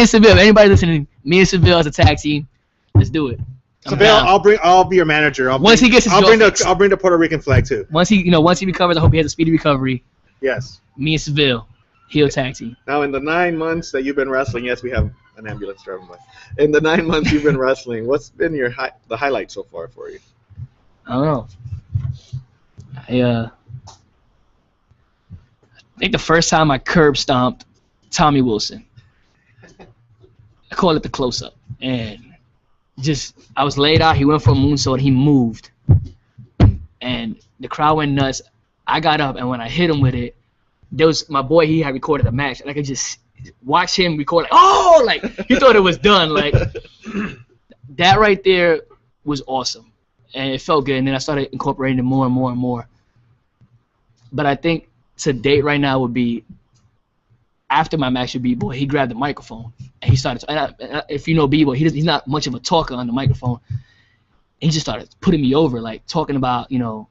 Seville. Anybody listening? Me and Seville as a tag team. Let's do it. Seville, I'll be your manager. Once he gets his I'll bring the Puerto Rican flag too. Once he recovers, I hope he has a speedy recovery. Yes. Me and Seville, heel tag team. Now, in the 9 months that you've been wrestling, yes, we have an ambulance driving by. In the 9 months you've been wrestling, what's been the highlight so far for you? I don't know. I think the first time I curb stomped Tommy Wilson. I call it the close up, and I was laid out. He went for a moonsault. He moved, and the crowd went nuts. I got up, and when I hit him with it, there was my boy. He had recorded the match, and I could just watch him record. Like he thought it was done. Like that right there was awesome, and it felt good. And then I started incorporating it more and more and more. But I think to date right now would be after my match with B-Boy, he grabbed the microphone and he started. If you know B-Boy, he's not much of a talker on the microphone. He just started putting me over, like talking about, you know.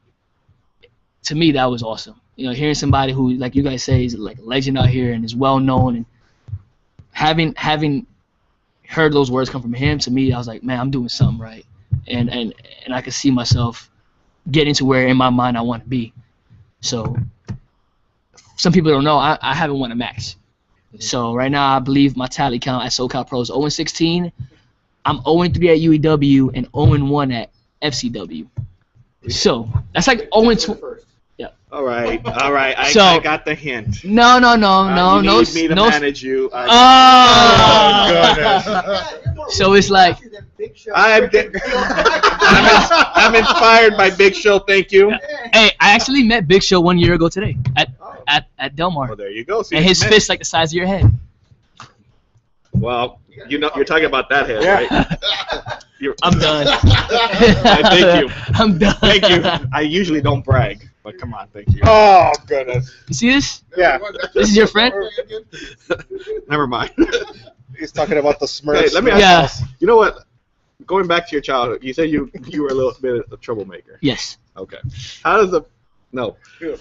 To me, that was awesome. You know, hearing somebody who, like you guys say, is like a legend out here and is well known, and having heard those words come from him, to me, I was like, man, I'm doing something right, and I could see myself getting to where in my mind I want to be. So, some people don't know I haven't won a match. So right now, I believe my tally count at SoCal Pro is 0-16. I'm 0-3 at UEW and 0-1 at FCW. So that's like 0-2. Yeah. All right. I got the hint. No. You need me to manage you. So it's like I'm inspired by Big Show. Thank you. Hey, I actually met Big Show 1 year ago today at Del Mar. Well, there you go. See, and his fist like the size of your head. Well, you're talking about that head, right? I'm done. Thank you. I'm done. Thank you. I usually don't brag, but come on, thank you. Oh goodness. You see this? Yeah. This is your friend? Never mind. He's talking about the Smurfs. Hey, let me ask Yeah. you. You know what? Going back to your childhood, you said you were a little bit of a troublemaker. Yes. Okay. How does the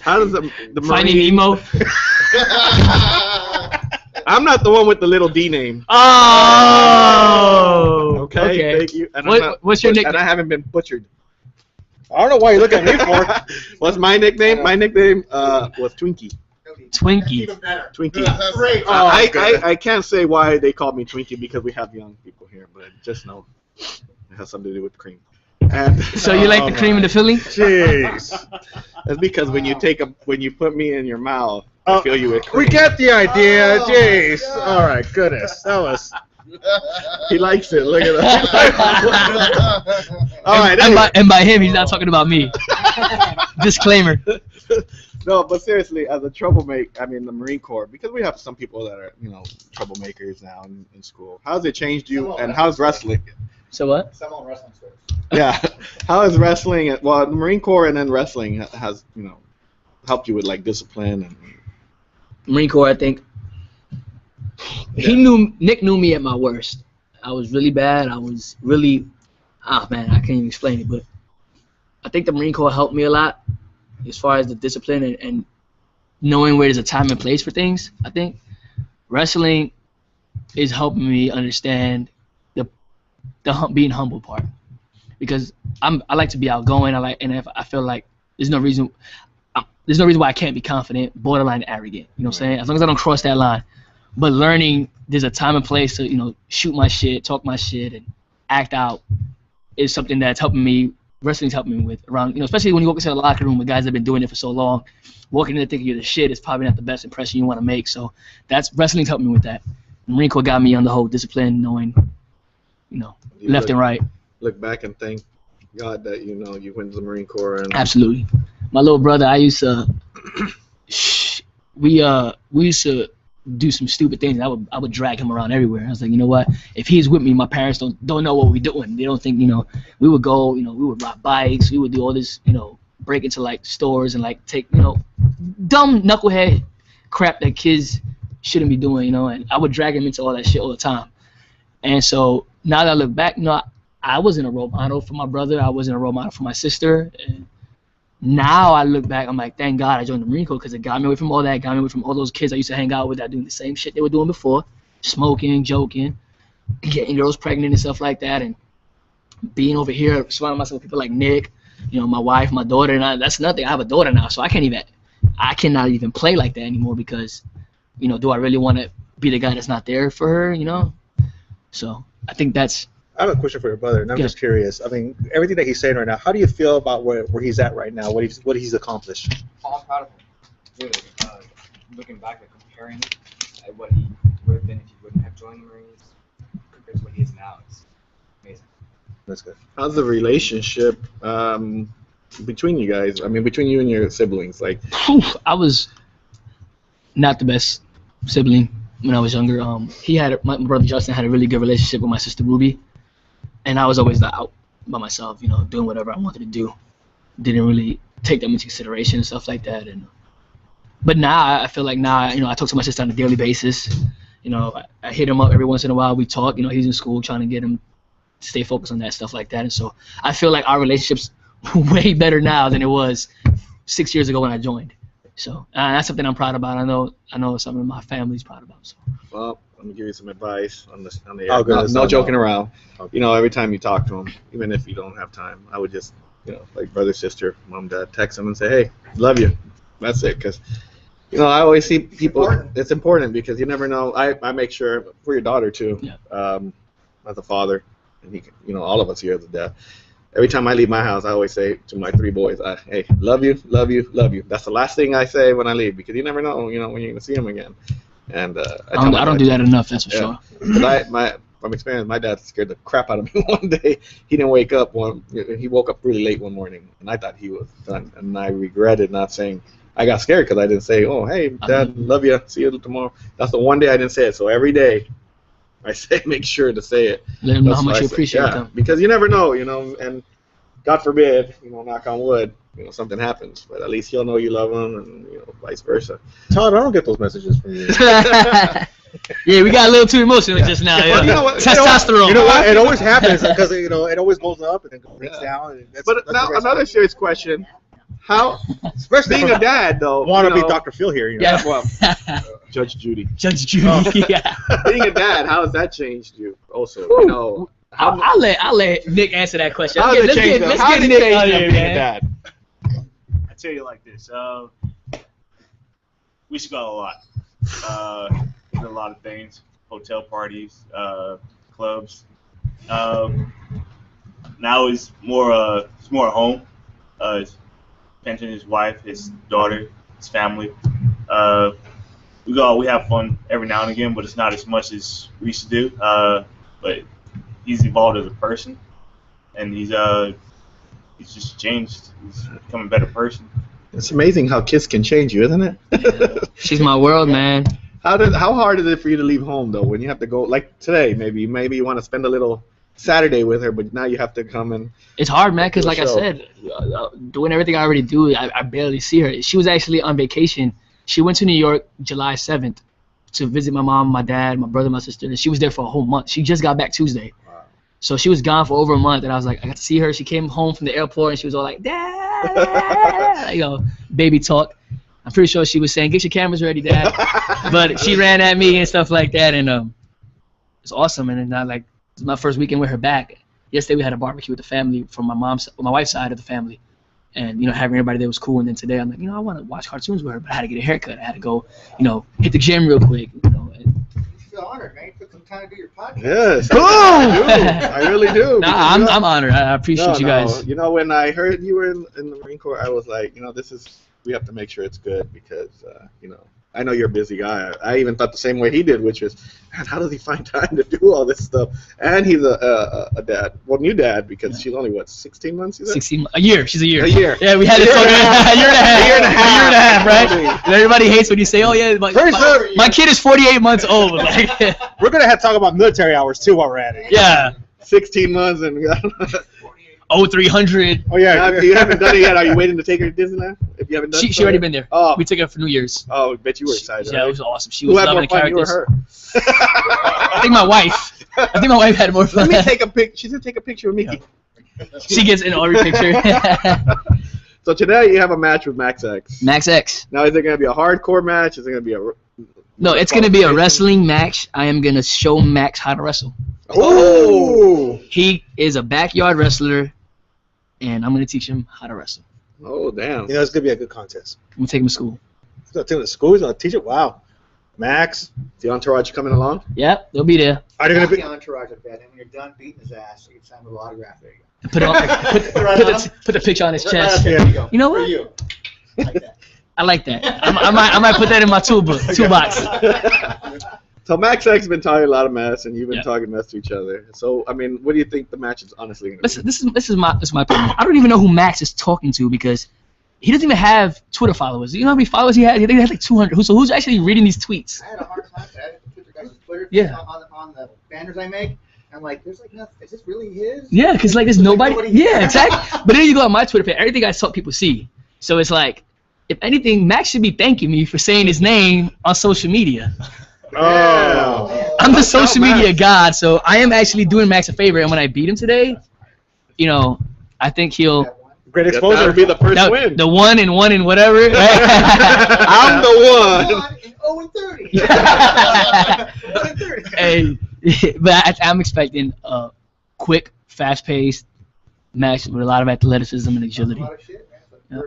Finding Marine? Nemo. I'm not the one with the little D name. Oh. Okay. Thank you. And What's your nickname? And I haven't been butchered. I don't know why you look at me for. What's my nickname? My nickname was Twinkie. Twinkie. Even better. Twinkie. Great. I can't say why they called me Twinkie because we have young people here, but just know it has something to do with cream. And So you like the cream of the Philly? jeez, that's because when you put me in your mouth, I fill you with cream. We get the idea. Jeez. All right. Goodness. That was. He likes it. Look at that. All right. And by him, he's not talking about me. Disclaimer. No, but seriously, as a troublemaker, I mean the Marine Corps, because we have some people that are, troublemakers now in school. How's it changed you, and how's wrestling? So what? Someone wrestling stories. Yeah, how is wrestling? Well, the Marine Corps and then wrestling has, helped you with like discipline and. Marine Corps, I think. Nick knew me at my worst. I was really bad. I was really, I can't even explain it, but I think the Marine Corps helped me a lot as far as the discipline and knowing where there's a time and place for things. I think wrestling is helping me understand the being humble part, because I like to be outgoing. And if I feel like there's no reason why I can't be confident, borderline arrogant. You know what I'm saying? As long as I don't cross that line. But learning there's a time and place to, shoot my shit, talk my shit, and act out is something that's helping me. Wrestling's helping me with around, especially when you walk into the locker room with guys that have been doing it for so long. Walking in there thinking you're the shit is probably not the best impression you want to make. So wrestling's helped me with that. The Marine Corps got me on the whole discipline, knowing, left and right. Look back and thank God that you went to the Marine Corps. And Absolutely. My little brother, I used to, we used to do some stupid things. I would drag him around everywhere. I was like, you know what? If he's with me, my parents don't know what we're doing. They don't think, we would go, we would ride bikes. We would do all this, break into like stores and like take, dumb knucklehead crap that kids shouldn't be doing, and I would drag him into all that shit all the time. And so now that I look back, I wasn't a role model for my brother. I wasn't a role model for my sister. And now I look back, I'm like, thank God I joined the Marine Corps, because it got me away from all that, got me away from all those kids I used to hang out with that doing the same shit they were doing before, smoking, joking, getting girls pregnant and stuff like that, and being over here surrounding myself with people like Nick, my wife, my daughter, and that's nothing. I have a daughter now, so I cannot even play like that anymore, because, do I really want to be the guy that's not there for her, So I think that's. I have a question for your brother, and I'm just curious. I mean, everything that he's saying right now, how do you feel about where he's at right now, what he's accomplished? Oh, I'm proud of him. Really. Looking back and comparing at what he would have been if he wouldn't have joined the Marines compared to what he is now, it's amazing. That's good. How's the relationship between you guys? I mean, between you and your siblings, like. I was not the best sibling when I was younger. My brother Justin had a really good relationship with my sister Ruby. And I was always out by myself, doing whatever I wanted to do. Didn't really take them into consideration and stuff like that. But now I feel like I talk to my sister on a daily basis. I hit him up every once in a while. We talk. He's in school, trying to get him to stay focused on that stuff like that. And so I feel like our relationship's way better now than it was 6 years ago when I joined. So that's something I'm proud about. I know something my family's proud about. So. Well, let me give you some advice on the Oh, good. no joking around. Okay. Every time you talk to them, even if you don't have time, I would just, like brother, sister, mom, dad, text them and say, hey, love you. That's it. Because, I always see people, it's important because you never know. I make sure for your daughter too, as a father, and all of us here as a dad. Every time I leave my house, I always say to my 3 boys, hey, love you, love you, love you. That's the last thing I say when I leave, because you never know, when you're going to see them again. And I don't do that enough, that's for sure. From experience, my dad scared the crap out of me one day. He didn't wake up. He woke up really late one morning, and I thought he was done. And I regretted not saying. I got scared because I didn't say, oh, hey, Dad, love you. See you tomorrow. That's the one day I didn't say it. So every day, I say make sure to say it. Let them know That's how what much I you say. appreciate Yeah, them. because you never know, and God forbid, knock on wood, something happens. But at least he'll know you love him, and vice versa. Todd, I don't get those messages from you. Yeah, we got a little too emotional just now. Well, Yeah. you know what? Testosterone. You know what? It always happens because it always goes up and then breaks down. And that's But now the race. another serious question: how, Especially being from a dad though, want to be Dr. Phil here. Yeah. well, Judge Judy, Judge Judy. Oh. Yeah. being a dad, how has that changed you? Also, Ooh. I'll let Nick answer that question. How did it change them? Let's How get did Nick it change out them here, being a man. dad? I tell you like this. We used to go a lot. Did a lot of things. Hotel parties, clubs. Now it's more at home. Pension, his wife, his daughter, his family. We have fun every now and again, but it's not as much as we used to do. But he's evolved as a person, and he's just changed. He's become a better person. It's amazing how kids can change you, isn't it? She's my world, man. How hard is it for you to leave home though when you have to go like today? Maybe you want to spend a little Saturday with her, but now you have to come and. It's hard, man, because like I Show. said, doing everything I already do, I barely see her. She was actually on vacation. She went to New York July 7th to visit my mom, my dad, my brother, my sister, and she was there for a whole month. She just got back Tuesday. Wow. So she was gone for over a month, and I was like, I got to see her. She came home from the airport, and she was all like, Dad, baby talk. I'm pretty sure she was saying, get your cameras ready, Dad. But she ran at me and stuff like that, and it's awesome. And then it was my first weekend with her back. Yesterday we had a barbecue with the family from my wife's side of the family, and having everybody there was cool. And then today I'm like, I want to watch cartoons with her, but I had to get a haircut. I had to go, hit the gym real quick. You feel honored, man. You took some time to do your podcast. Yes. Boom! I really do. Nah, I'm honored. I appreciate you guys. When I heard you were in the Marine Corps, I was like, we have to make sure it's good because, I know you're a busy guy. I even thought the same way he did, which is, man, how does he find time to do all this stuff? And he's a dad. Well, new dad because she's only, 16 months? 16, a year. She's a year. A year. Yeah, we had it for a year and a half, right? And everybody hates when you say, oh, yeah, my kid is 48 months old. Like, We're going to have to talk about military hours, too, while we're at it. yeah. 16 months and 0300. Oh, yeah. you haven't done it yet. Are you waiting to take her to Disneyland? If you haven't done She already been there. Oh. We took her for New Year's. Oh, I bet you were excited. Yeah, right? it was awesome. She Who was had more loving the fun, you or characters. her? I think my wife had more fun. Let me take a pic. She said take a picture of me. She gets in every picture. So today you have a match with Max X. Max X. Now is it going to be a hardcore match? Is it going to be a... No, it's going to be a wrestling match. I am going to show Max how to wrestle. Oh! He is a backyard wrestler, and I'm going to teach him how to wrestle. Oh, damn. It's going to be a good contest. I'm going to take him to school. He's going to take him to school. He's going to teach it. Wow. Max. The entourage coming along? Yep, they'll be there. Are they going to be... The entourage of that, and when you're done beating his ass, you can sign a little autograph. There you go. Put the picture on his chest. There you go. You know For what? you. Like that. I like that. I might put that in my toolbox. So Max X has been talking a lot of mess, and you've been Yeah. talking mess to each other. So, I mean, what do you think the match is honestly going to be? This is my opinion. I don't even know who Max is talking to because he doesn't even have Twitter followers. You know how many followers he has? I think he has like 200. So who's actually reading these tweets? I had a hard time adding the Twitter guys' Twitter Yeah. on the banners I make. I'm like, there's like nothing. Is this really his? Yeah, because like there's nobody. nobody- Yeah, exactly. But then you go on my Twitter page, everything I saw people see. So it's like, if anything, Max should be thanking me for saying his name on social media. Oh. I'm the Watch out, social media Max. god, so I am actually doing Max a favor. And when I beat him today, I think he'll Great That would exposure. be the first win. the one and whatever. Right? I'm the one. 1 and 0 and 30. 0 and 30. Hey, but I'm expecting a quick, fast-paced match with a lot of athleticism and That's a agility. lot of shit, man.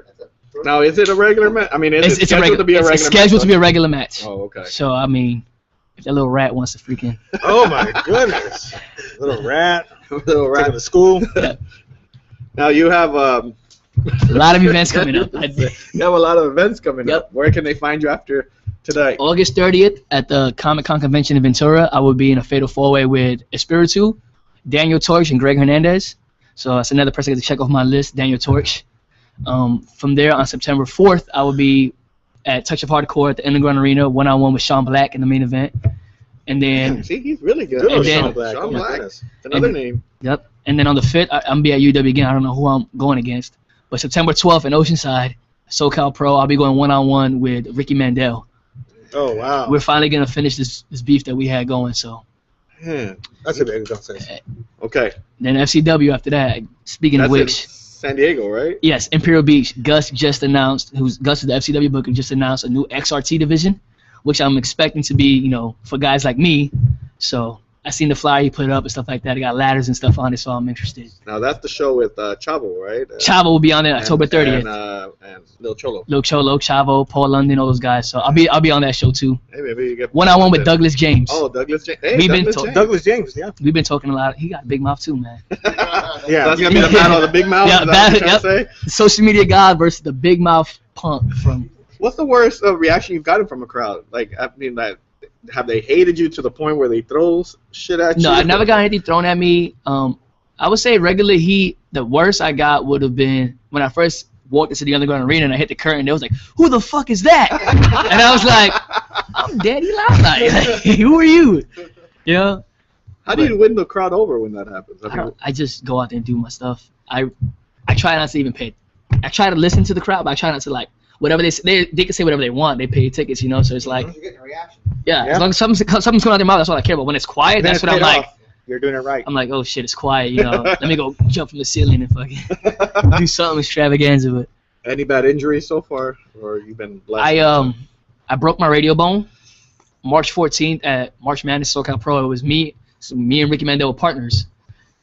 Now, is it a regular match? I mean, is it scheduled to be a regular It's scheduled to be a regular match. Oh, okay. So I mean, if that little rat wants to freaking Oh, my goodness. Little rat. Little Taking rat. to school. Now, you have a lot of events coming up. You have a lot of events coming Yep. up. Where can they find you after today? August 30th at the Comic-Con convention in Ventura, I will be in a fatal four-way with Espiritu, Daniel Torch, and Greg Hernandez. So that's another person I get to check off my list, Daniel Torch. From there, on September 4th, I will be at Touch of Hardcore at the Underground Arena, one-on-one with Sean Black in the main event. And then See, he's really good. Good old then- Sean Black. Sean Oh my Black. goodness. Another and- name. Yep. And then on the 5th, I'm gonna be at UW again. I don't know who I'm going against, but September 12th in Oceanside, SoCal Pro, I'll be going 1-on-1 with Ricky Mandel. Oh wow. We're finally gonna finish this beef that we had going. So Yeah. That's a big success. Okay. then FCW after that. Speaking That's of which, in San Diego, right? yes, Imperial Beach. Gus just announced, Gus is the FCW booker, just announced a new XRT division, which I'm expecting to be, for guys like me. So I seen the flyer he put up and stuff like that. It got ladders and stuff on it, so I'm interested. Now that's the show with Chavo, right? Chavo will be on there October 30th. And Lil Cholo. Lil Cholo, Chavo, Paul London, all those guys. So I'll be on that show too. Hey, maybe you get 1-on-1 with Douglas James. Oh, Douglas James. Hey, We've been Douglas to- James. Douglas James, yeah. We've been talking a lot. He got a big mouth too, man. Yeah. That's gonna be the battle of the big mouth. Yeah, is that what you're trying to say? The social media god versus the big mouth punk from. What's the worst reaction you've gotten from a crowd? Like, I mean, have they hated you to the point where they throw shit at you? No, I never got anything thrown at me. I would say regular heat. The worst I got would have been when I first walked into the underground arena and I hit the curtain. They was like, "Who the fuck is that?" And I was like, "I'm Daddy Limelight. Who are you?" Yeah. How do you win the crowd over when that happens? I mean, I just go out there and do my stuff. I try not to even pay. I try to listen to the crowd, but I try not to like whatever they say. They can say whatever they want. They pay tickets, So it's like, You're getting a reaction. yeah, Yeah. as long as something's coming out of their mouth, that's all I care about. When it's quiet, Then that's it's what I'm paid like. off. You're doing it right. I'm like, oh shit, it's quiet. Let me go jump from the ceiling and fucking do something extravaganza. But any bad injuries so far, or you've been blessed? I broke my radio bone March 14th at March Madness SoCal Pro. It was me and Ricky Mandel were partners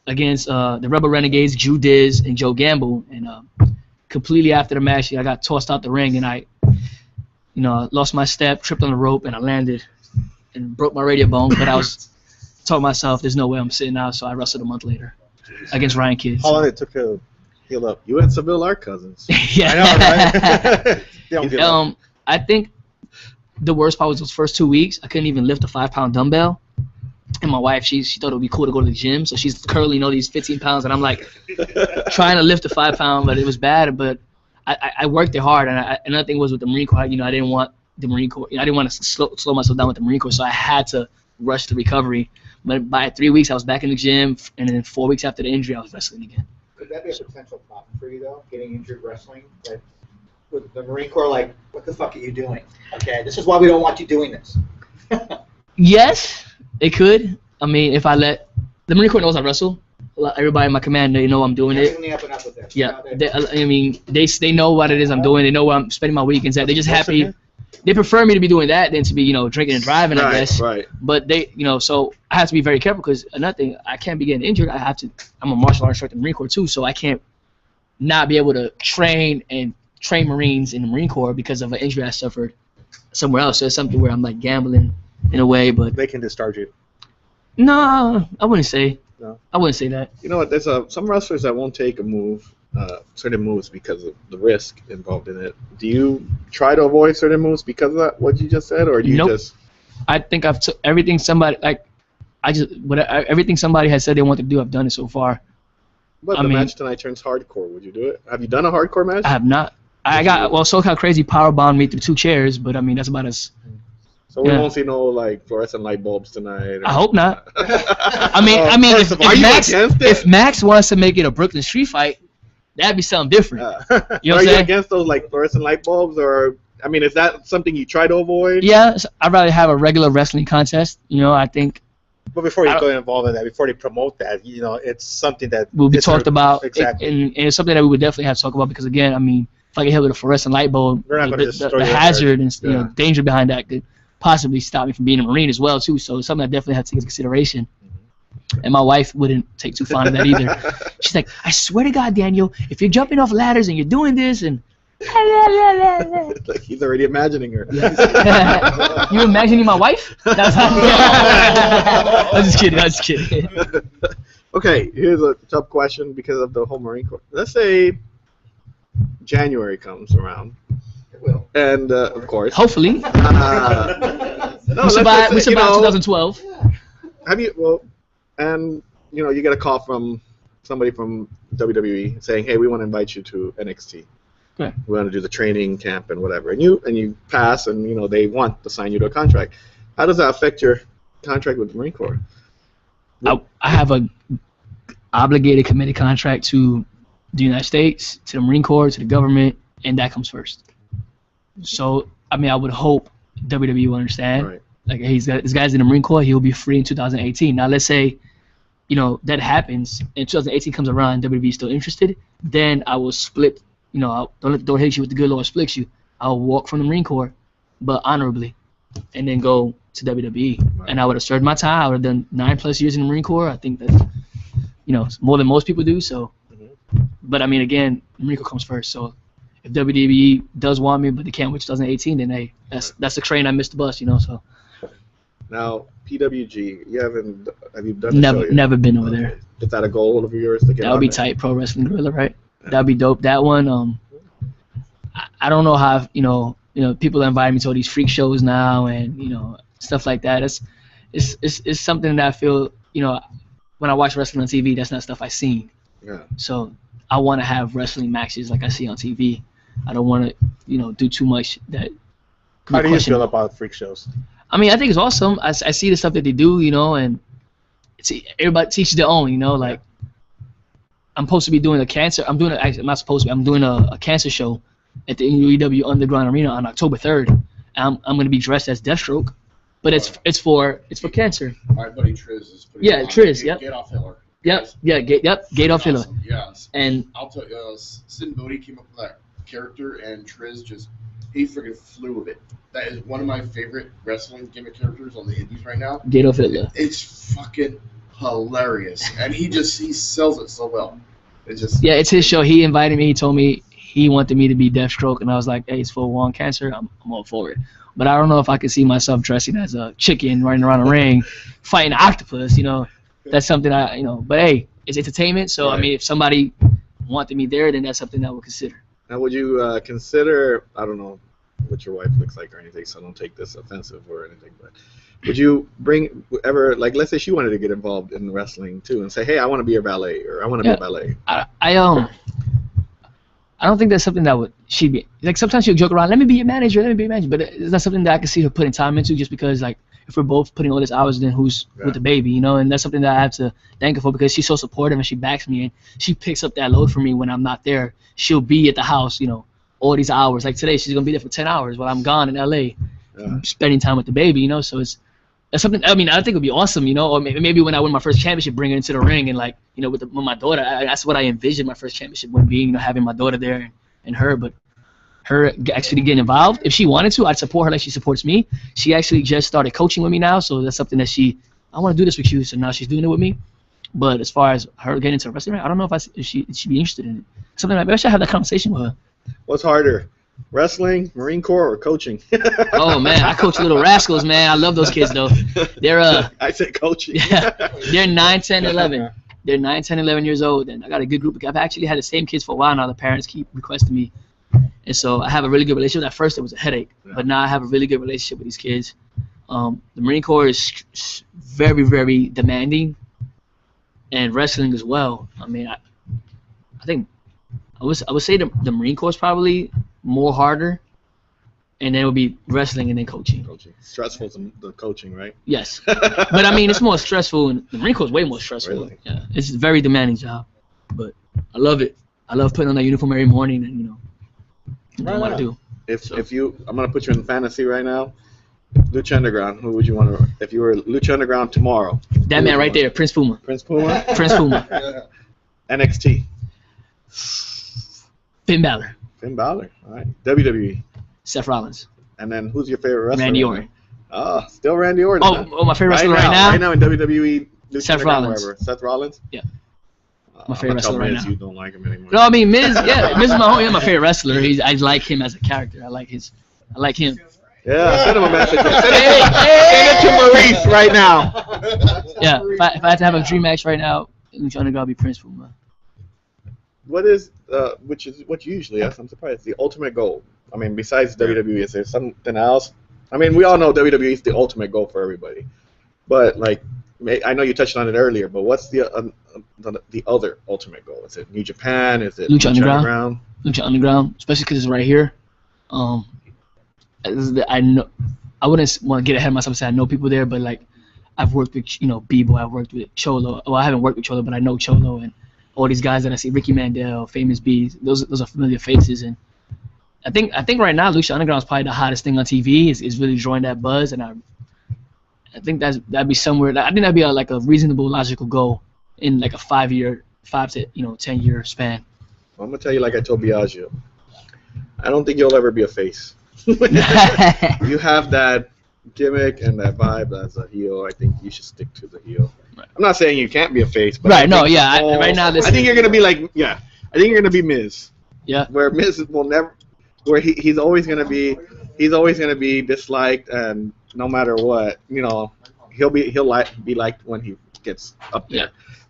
against the Rebel Renegades, Drew Diz, and Joe Gamble. And completely after the match, I got tossed out the ring, and I lost my step, tripped on the rope, and I landed and broke my radio bone. But I was told myself, there's no way I'm sitting out, so I wrestled a month later against Ryan Kidd. How long it took to heal up? You and Seville are cousins. Yeah. I know, right? They don't give up. I think the worst part was those first 2 weeks. I couldn't even lift a 5-pound dumbbell. And my wife, she thought it would be cool to go to the gym, so she's curling these 15 pounds, and I'm like trying to lift a 5-pound, but it was bad. But I worked it hard, and another thing was with the Marine Corps. I didn't want the Marine Corps. I didn't want to slow myself down with the Marine Corps, so I had to rush the recovery. But by 3 weeks, I was back in the gym, and then 4 weeks after the injury, I was wrestling again. Could that be a potential problem for you, though, getting injured wrestling? That with the Marine Corps, like, what the fuck are you doing? Okay, this is why we don't want you doing this. Yes, it could. I mean, if I let the Marine Corps knows I wrestle. Everybody in my command, they know I'm doing it. Everything up and up with this. Yeah, they know what it is I'm doing. They know where I'm spending my weekends at. They're just happy. They prefer me to be doing that than to be, drinking and driving, I guess. Right. But they, so I have to be very careful because another thing, I can't be getting injured. I'm a martial arts instructor in the Marine Corps too, so I can't not be able to train Marines in the Marine Corps because of an injury I suffered somewhere else. So it's something where I'm like gambling in a way, but They can discharge you. no, I wouldn't say. No. I wouldn't say that. You know what? There's some wrestlers that won't take a move, certain moves because of the risk involved in it. Do you try to avoid certain moves because of that? What you just said, or do you Nope. just? I think I've took everything somebody everything somebody has said they want to do. I've done it so far. But I the mean- match tonight turns hardcore. Would you do it? Have you done a hardcore match? I have not. SoCal Crazy powerbombed me through 2 chairs, but I mean that's about as. So we Yeah. won't see no fluorescent light bulbs tonight. or- I hope not. I mean, first of all, are you against it? if Max wants to make it a Brooklyn street fight, that'd be something different. You know Are what I'm you saying? against those fluorescent light bulbs, or I mean, is that something you try to avoid? Yeah, I'd rather have a regular wrestling contest. I think But before you I- go involved in that, before they promote that, it's something that will be it's talked about. Exactly. And it's something that we would definitely have to talk about because, again, I mean, if I get hit with a fluorescent light bulb, They're not gonna the, just the, throw the you in hazard and Yeah. danger behind that could possibly stop me from being a Marine as well, too. So it's something I definitely have to take into consideration. And my wife wouldn't take too fond of that either. She's like, I swear to God, Daniel, if you're jumping off ladders and you're doing this and Like he's already imagining her. you imagining my wife? That's how I'm just kidding. Okay, here's a tough question because of the whole Marine Corps. Let's say January comes around, It will. and of course, Hopefully. no, We survived 2012. Have you and you get a call from somebody from WWE saying, "Hey, we want to invite you to NXT. Okay. We want to do the training camp and whatever." And you pass, and they want to sign you to a contract. How does that affect your contract with the Marine Corps? I have a obligated committed contract to the United States, to the Marine Corps, to the government, and that comes first. So I mean, I would hope WWE will understand. Right. Like, hey, this guy's in the Marine Corps, he'll be free in 2018. Now let's say, you know, that happens and 2018 comes around, WWE is still interested, then I will split. You know, don't let the door hit you with the good Lord splits you. I'll walk from the Marine Corps, but honorably, and then go to WWE. Right. And I would have served my time. I would have done 9+ years in the Marine Corps. I think that's, you know, more than most people do. So, but I mean, again, the Marine Corps comes first. So if WWE does want me, but they can't wait 2018, then hey, that's the train I missed the bus. You know, so. Now, PWG, have you done the show yet? Never been over there. Is that a goal of yours to get That would be on there? tight. Pro Wrestling Guerrilla, right? That'd be dope. That one, I don't know how, you know, people invite me to all these freak shows now and, you know, stuff like that. It's something that I feel, you know, when I watch wrestling on TV, that's not stuff I've seen. Yeah. So I want to have wrestling matches like I see on TV. I don't want to, you know, do too much that. How do you feel about freak shows? I mean, I think it's awesome. I see the stuff that they do, you know, and everybody teaches their own, you know, like. I'm supposed to be doing a cancer. I'm not supposed to be. I'm doing a cancer show at the UEW Underground Arena on October 3rd. I'm going to be dressed as Deathstroke, but it's for cancer. My buddy Triz is putting Yeah, Triz. Yep. Get off Hitler. Yep. Yeah. Gate off Hitler. Awesome. Yeah. And I'll tell you, Sin Bodhi came up with that character, and Triz he freaking flew with it. That is one of my favorite wrestling gimmick characters on the indies right now. Gate off Hitler. It's fucking hilarious, and he sells it so well. Yeah, it's his show. He invited me. He told me he wanted me to be Deathstroke, and I was like, hey, it's for one cancer. I'm all for it. But I don't know if I could see myself dressing as a chicken running around a ring, fighting an octopus. You know, that's something But hey, it's entertainment. So Right. I mean, if somebody wanted me there, then that's something I would consider. Now, would you consider, I don't know what your wife looks like or anything, so don't take this offensive or anything, but would you like, let's say she wanted to get involved in wrestling too and say, hey, I want to be a ballet, or I want to be a ballet. I don't think that's something that she'd be, like, sometimes she'll joke around, let me be your manager, but it's not something that I can see her putting time into, just because, like, if we're both putting all this hours, then who's with the baby, you know? And that's something that I have to thank her for, because she's so supportive and she backs me, and she picks up that load for me when I'm not there. She'll be at the house, you know, all these hours. Like today, she's gonna be there for 10 hours while I'm gone in LA, spending time with the baby, you know? So that's something, I mean, I think it would be awesome, you know? Or maybe when I win my first championship, bring her into the ring, and, like, you know, with my daughter, that's what I envisioned my first championship would be, you know, having my daughter there and her. But her actually getting involved, if she wanted to, I'd support her like she supports me. She actually just started coaching with me now, so that's something that I want to do this with you, so now she's doing it with me. But as far as her getting into wrestling, I don't know if she'd be interested in it. Something like, maybe I should have that conversation with her. What's harder, wrestling, Marine Corps, or coaching? Oh man, I coach Little Rascals, man. I love those kids though. They're I said coaching. Yeah, they're 9, 10, 11. They're 9, 10, 11 years old, and I got a good group. I've actually had the same kids for a while now. The parents keep requesting me, and so I have a really good relationship. At first, it was a headache, but now I have a really good relationship with these kids. The Marine Corps is very, very demanding, and wrestling as well. I mean, I think I would say the Marine Corps is probably more harder, and then it would be wrestling and then coaching. Stressful, the coaching, right? Yes, but I mean, it's more stressful, and the Marine Corps is way more stressful. Really? Yeah, it's a very demanding job, but I love it. I love putting on that uniform every morning, and, you know, I know what to do. I'm gonna put you in fantasy right now. Lucha Underground. Who would you want to? If you were Lucha Underground tomorrow. That man right there, Prince Puma. Prince Puma. Prince Puma. NXT. Finn Balor. Finn Balor. All right. WWE. Seth Rollins. And then who's your favorite wrestler? Randy Orton. Oh, still Randy Orton. Huh? Oh, my favorite wrestler right now? Right now in WWE. Lucha Seth Rollins. Wherever. Seth Rollins. Yeah. My favorite wrestler right now. You don't like him anymore. No, I mean Miz. Yeah, Miz is my favorite wrestler. I like him as a character. I like him. Yeah, send him a message. Send it to Maurice right now. Yeah, if I had to have a dream match right now, Lucha Underground would be Prince Puma. What is, which is what you usually ask? I'm surprised. The ultimate goal. I mean, besides WWE, is there something else? I mean, we all know WWE is the ultimate goal for everybody. But, like, I know you touched on it earlier, but what's the other ultimate goal? Is it New Japan? Is it Lucha Underground? Lucha Underground, especially because it's right here. I know I wouldn't want to get ahead of myself and say I know people there, but, like, I've worked with B-Boy, I've worked with Cholo. Well, I haven't worked with Cholo, but I know Cholo and all these guys that I see, Ricky Mandel, Famous B. Those are familiar faces, and I think right now Lucha Underground is probably the hottest thing on TV. Is really drawing that buzz, and I think that'd be somewhere. I think that'd be like a reasonable, logical goal in like a 5 to 10 year span. Well, I'm gonna tell you like I told Biagio. I don't think you'll ever be a face. You have that gimmick and that vibe as a heel. I think you should stick to the heel. Right. I'm not saying you can't be a face, but right? No, yeah. Right now, I think you're gonna be like, I think you're gonna be Miz. Yeah. Where Miz will never, where he's always gonna be disliked, and no matter what, he'll be liked when he gets up there. Yeah.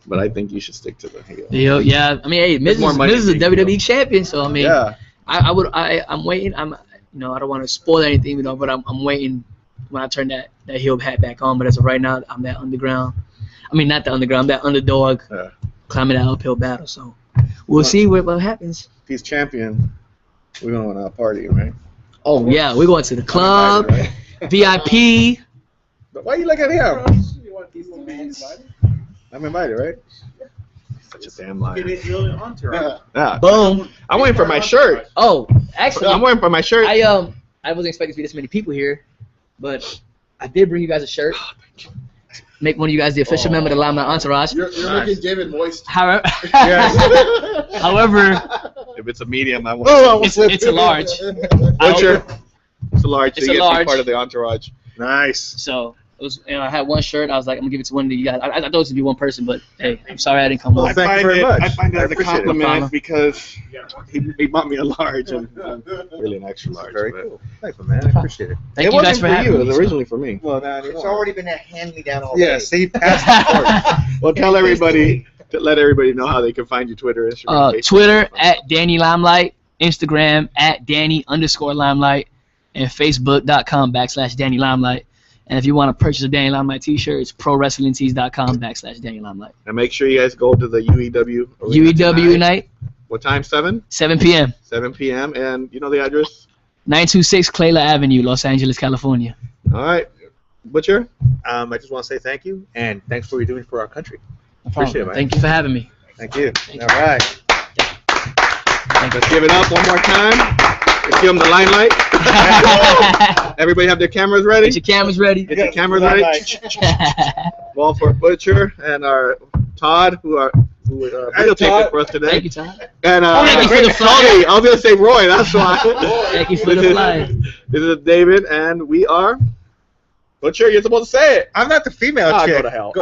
But I think you should stick to the heel. Yeah. I mean, hey, Miz is a WWE champion, so I mean, yeah. I'm waiting. I don't want to spoil anything, but I'm waiting when I turn that heel hat back on. But as of right now, I'm that underground. I mean, not the underground, that underdog climbing that uphill battle. So we'll see what happens. If he's champion, we're going to a party, right? Oh yeah, we're going to the club, right? VIP. But why you look at him? I'm invited, right? Such a damn liar. Yeah. Boom. I'm waiting for my shirt. Oh, actually, I'm waiting for my shirt. I wasn't expecting to be this many people here, but I did bring you guys a shirt. Make one of you guys the official member of the Limelight Entourage. You're making David moist. However, if it's a medium, I want. It's a large. Butcher. It's a large. It's so you a get to be large. part of the entourage. Nice. So it was. I had one shirt. I was like, I'm gonna give it to one of you guys. I thought it was to be one person, but hey, I'm sorry I didn't come over. Thank you very much. I find that as a appreciate it. compliment because he bought me a large and really an extra large. Very cool. Thanks, man. I appreciate it. Thank it you guys wasn't for having you. me. It was originally for me. Well, It's already been a hand-me-down already. yeah, see, past the Well, tell everybody to let everybody know how they can find your Twitter, Instagram, Facebook. Twitter at Danny Limelight, Instagram at Danny_Limelight, and Facebook.com/Danny Limelight. And if you want to purchase a Danny Limelight t-shirt, it's ProWrestlingTees.com/Danny Limelight. And make sure you guys go to the UEW. UEW night. What time? 7 p.m. 7 p.m. And you know the address? 926 Clayla Avenue, Los Angeles, California. All right. Butcher? I just want to say thank you, and thanks for what you're doing for our country. No problem. Appreciate it, man. Thank you for having me. Thank you. Thank All right. Let's give it up one more time. Let's give them the limelight. Everybody have their cameras ready? Get your cameras ready. Get your cameras ready. Well, for Butcher and our Todd, who videotaped it for us today. Thank you, Todd. And Thank you for the flyer. Sorry, I was going to say Roy, that's why. Thank you for the flyer. This is David, and we are... Butcher, you're supposed to say it. I'm not the female chick. Go to hell.